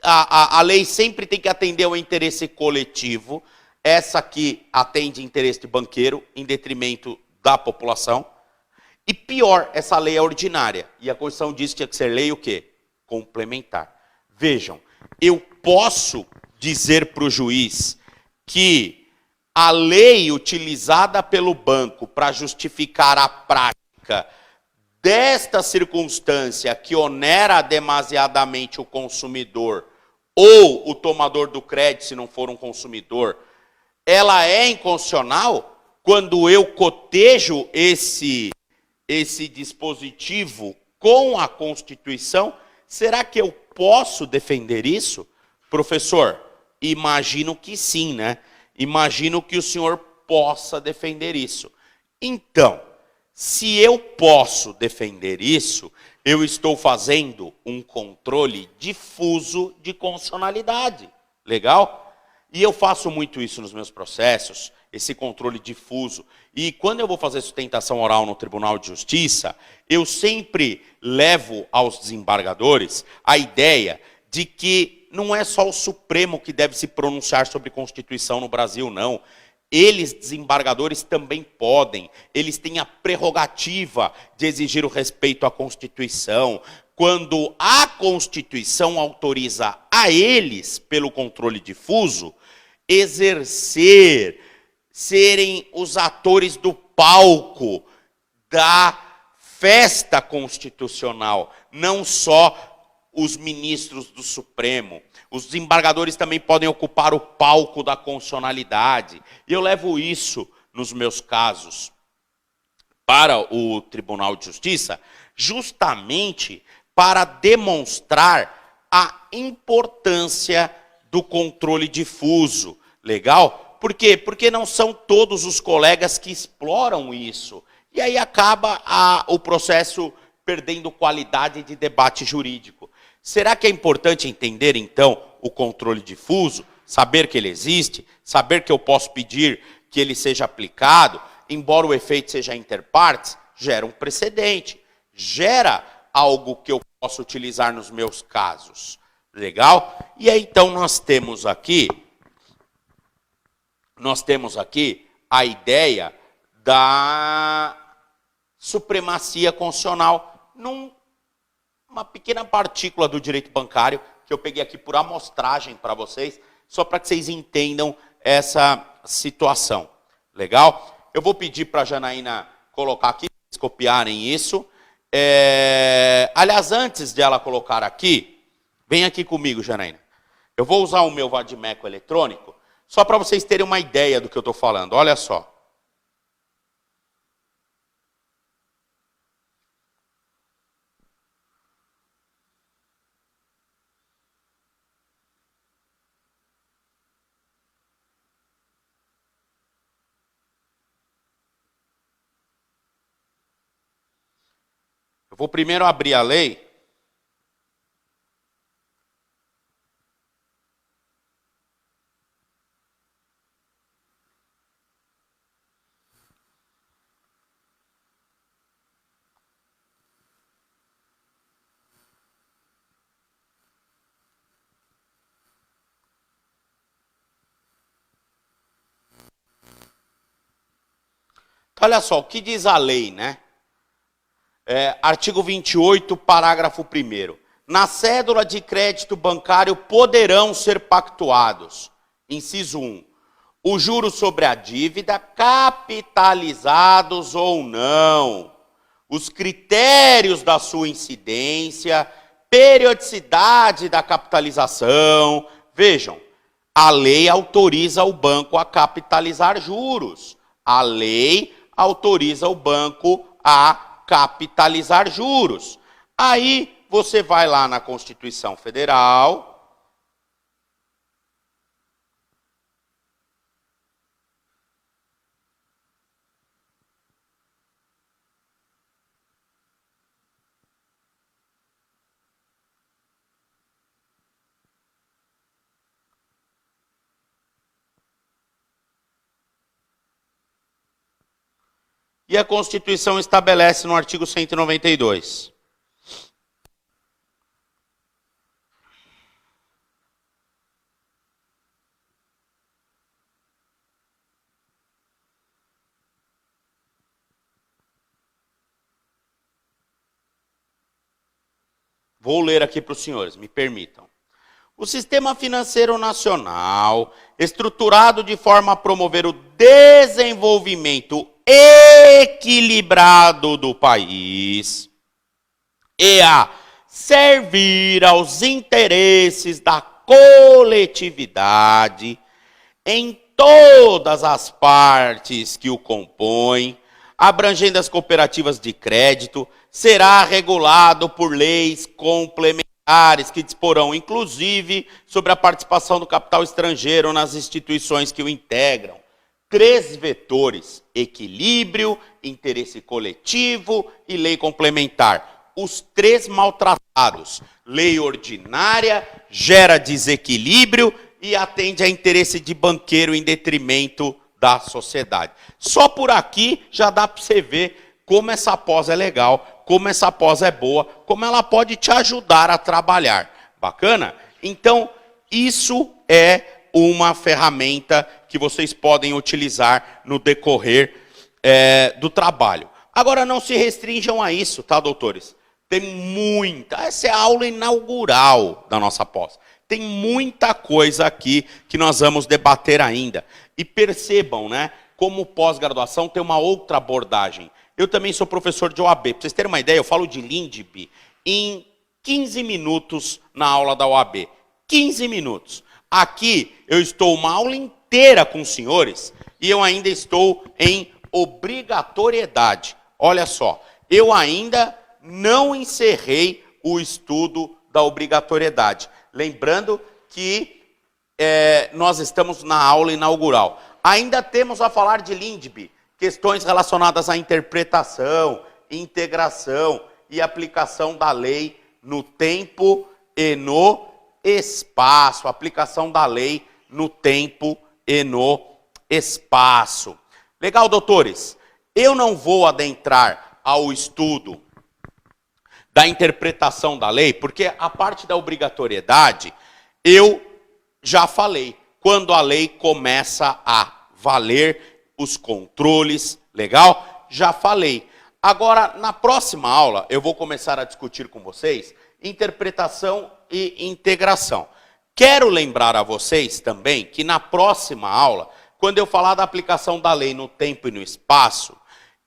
a lei sempre tem que atender ao interesse coletivo, essa aqui atende interesse de banqueiro em detrimento da população. E pior, essa lei é ordinária. E a Constituição diz que tinha que ser lei o quê? Complementar. Vejam, eu posso dizer para o juiz que a lei utilizada pelo banco para justificar a prática desta circunstância que onera demasiadamente o consumidor ou o tomador do crédito, se não for um consumidor, ela é inconstitucional quando eu cotejo esse dispositivo com a Constituição, será que eu posso defender isso? Professor, imagino que sim, né? Imagino que o senhor possa defender isso. Então, se eu posso defender isso, eu estou fazendo um controle difuso de constitucionalidade. Legal? E eu faço muito isso nos meus processos, esse controle difuso. E quando eu vou fazer sustentação oral no Tribunal de Justiça, eu sempre levo aos desembargadores a ideia de que não é só o Supremo que deve se pronunciar sobre Constituição no Brasil, não. Eles, desembargadores, também podem. Eles têm a prerrogativa de exigir o respeito à Constituição. Quando a Constituição autoriza a eles, pelo controle difuso, serem os atores do palco da festa constitucional, não só os ministros do Supremo. Os desembargadores também podem ocupar o palco da constitucionalidade. E eu levo isso nos meus casos para o Tribunal de Justiça, justamente para demonstrar a importância do controle difuso. Legal? Por quê? Porque não são todos os colegas que exploram isso. E aí acaba o processo perdendo qualidade de debate jurídico. Será que é importante entender, então, o controle difuso, saber que ele existe, saber que eu posso pedir que ele seja aplicado, embora o efeito seja inter partes, gera um precedente, gera algo que eu posso utilizar nos meus casos. Legal? E aí, então, nós temos aqui a ideia da supremacia constitucional numa pequena partícula do direito bancário, que eu peguei aqui por amostragem para vocês, só para que vocês entendam essa situação. Legal? Eu vou pedir para a Janaína colocar aqui, vocês copiarem isso. Aliás, antes de ela colocar aqui, vem aqui comigo, Janaína. Eu vou usar o meu vadimeco eletrônico, só para vocês terem uma ideia do que eu estou falando. Olha só. Eu vou primeiro abrir a lei. Olha só, o que diz a lei, né? Artigo 28, parágrafo 1º. Na cédula de crédito bancário poderão ser pactuados, inciso 1, os juros sobre a dívida, capitalizados ou não, os critérios da sua incidência, periodicidade da capitalização. Vejam, a lei autoriza o banco a capitalizar juros. A lei autoriza o banco a capitalizar juros. Aí você vai lá na Constituição Federal. E a Constituição estabelece no artigo 192. Vou ler aqui para os senhores, me permitam. O sistema financeiro nacional, estruturado de forma a promover o desenvolvimento equilibrado do país e a servir aos interesses da coletividade em todas as partes que o compõem, abrangendo as cooperativas de crédito, será regulado por leis complementares. parlamentares que disporão, inclusive, sobre a participação do capital estrangeiro nas instituições que o integram. 3 vetores: equilíbrio, interesse coletivo e lei complementar. Os 3 maltratados. Lei ordinária gera desequilíbrio e atende a interesse de banqueiro em detrimento da sociedade. Só por aqui já dá para você ver como essa pós é legal, como essa pós é boa, como ela pode te ajudar a trabalhar. Bacana? Então, isso é uma ferramenta que vocês podem utilizar no decorrer do trabalho. Agora, não se restringam a isso, tá, doutores? Tem muita, essa é a aula inaugural da nossa pós. Tem muita coisa aqui que nós vamos debater ainda. E percebam, né, como pós-graduação tem uma outra abordagem. Eu também sou professor de OAB. Para vocês terem uma ideia, eu falo de LINDB em 15 minutos na aula da OAB. 15 minutos. Aqui eu estou uma aula inteira com os senhores e eu ainda estou em obrigatoriedade. Olha só, eu ainda não encerrei o estudo da obrigatoriedade. Lembrando que nós estamos na aula inaugural. Ainda temos a falar de LINDB, questões relacionadas à interpretação, integração e aplicação da lei no tempo e no espaço. Aplicação da lei no tempo e no espaço. Legal, doutores? Eu não vou adentrar ao estudo da interpretação da lei, porque a parte da obrigatoriedade, eu já falei. Quando a lei começa a valer, os controles, legal? Já falei. Agora, na próxima aula, eu vou começar a discutir com vocês interpretação e integração. Quero lembrar a vocês também que na próxima aula, quando eu falar da aplicação da lei no tempo e no espaço,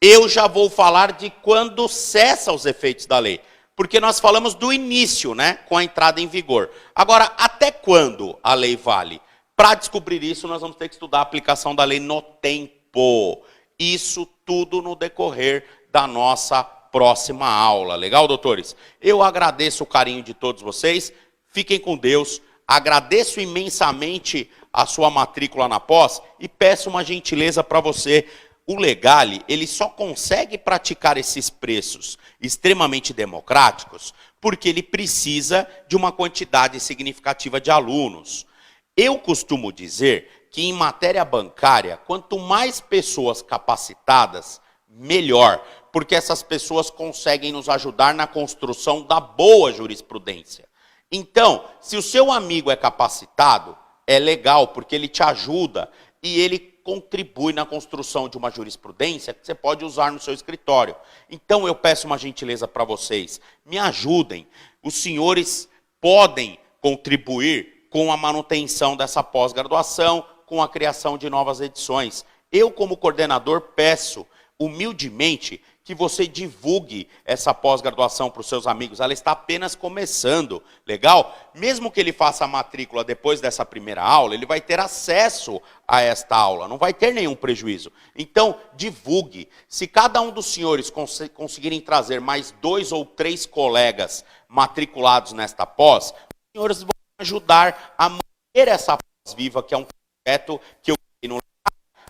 eu já vou falar de quando cessa os efeitos da lei. Porque nós falamos do início, né, com a entrada em vigor. Agora, até quando a lei vale? Para descobrir isso, nós vamos ter que estudar a aplicação da lei no tempo. Isso tudo no decorrer da nossa próxima aula. Legal, doutores? Eu agradeço o carinho de todos vocês. Fiquem com Deus. Agradeço imensamente a sua matrícula na pós e peço uma gentileza para você. O Legale, ele só consegue praticar esses preços extremamente democráticos porque ele precisa de uma quantidade significativa de alunos. Eu costumo dizer que em matéria bancária, quanto mais pessoas capacitadas, melhor, porque essas pessoas conseguem nos ajudar na construção da boa jurisprudência. Então, se o seu amigo é capacitado, é legal, porque ele te ajuda e ele contribui na construção de uma jurisprudência que você pode usar no seu escritório. Então, eu peço uma gentileza para vocês, me ajudem. Os senhores podem contribuir com a manutenção dessa pós-graduação, com a criação de novas edições. Eu, como coordenador, peço humildemente que você divulgue essa pós-graduação para os seus amigos. Ela está apenas começando, legal? Mesmo que ele faça a matrícula depois dessa primeira aula, ele vai ter acesso a esta aula, não vai ter nenhum prejuízo. Então, divulgue. Se cada um dos senhores conseguirem trazer mais 2 ou 3 colegas matriculados nesta pós, os senhores vão ajudar a manter essa pós viva, que é um projeto que eu tenho no.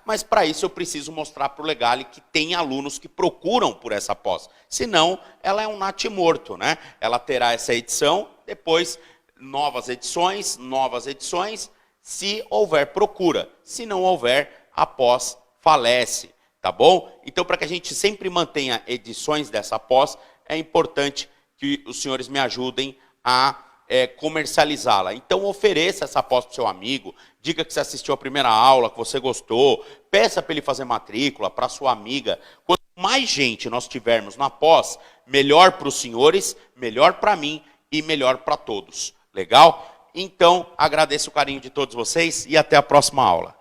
Mas para isso eu preciso mostrar para o Legale que tem alunos que procuram por essa pós. Senão, ela é um natimorto, né? Ela terá essa edição, depois novas edições, se houver procura. Se não houver, a pós falece, tá bom? Então, para que a gente sempre mantenha edições dessa pós, é importante que os senhores me ajudem a comercializá-la. Então, ofereça essa pós para o seu amigo, diga que você assistiu a primeira aula, que você gostou, peça para ele fazer matrícula, para sua amiga. Quanto mais gente nós tivermos na pós, melhor para os senhores, melhor para mim e melhor para todos. Legal? Então, agradeço o carinho de todos vocês e até a próxima aula.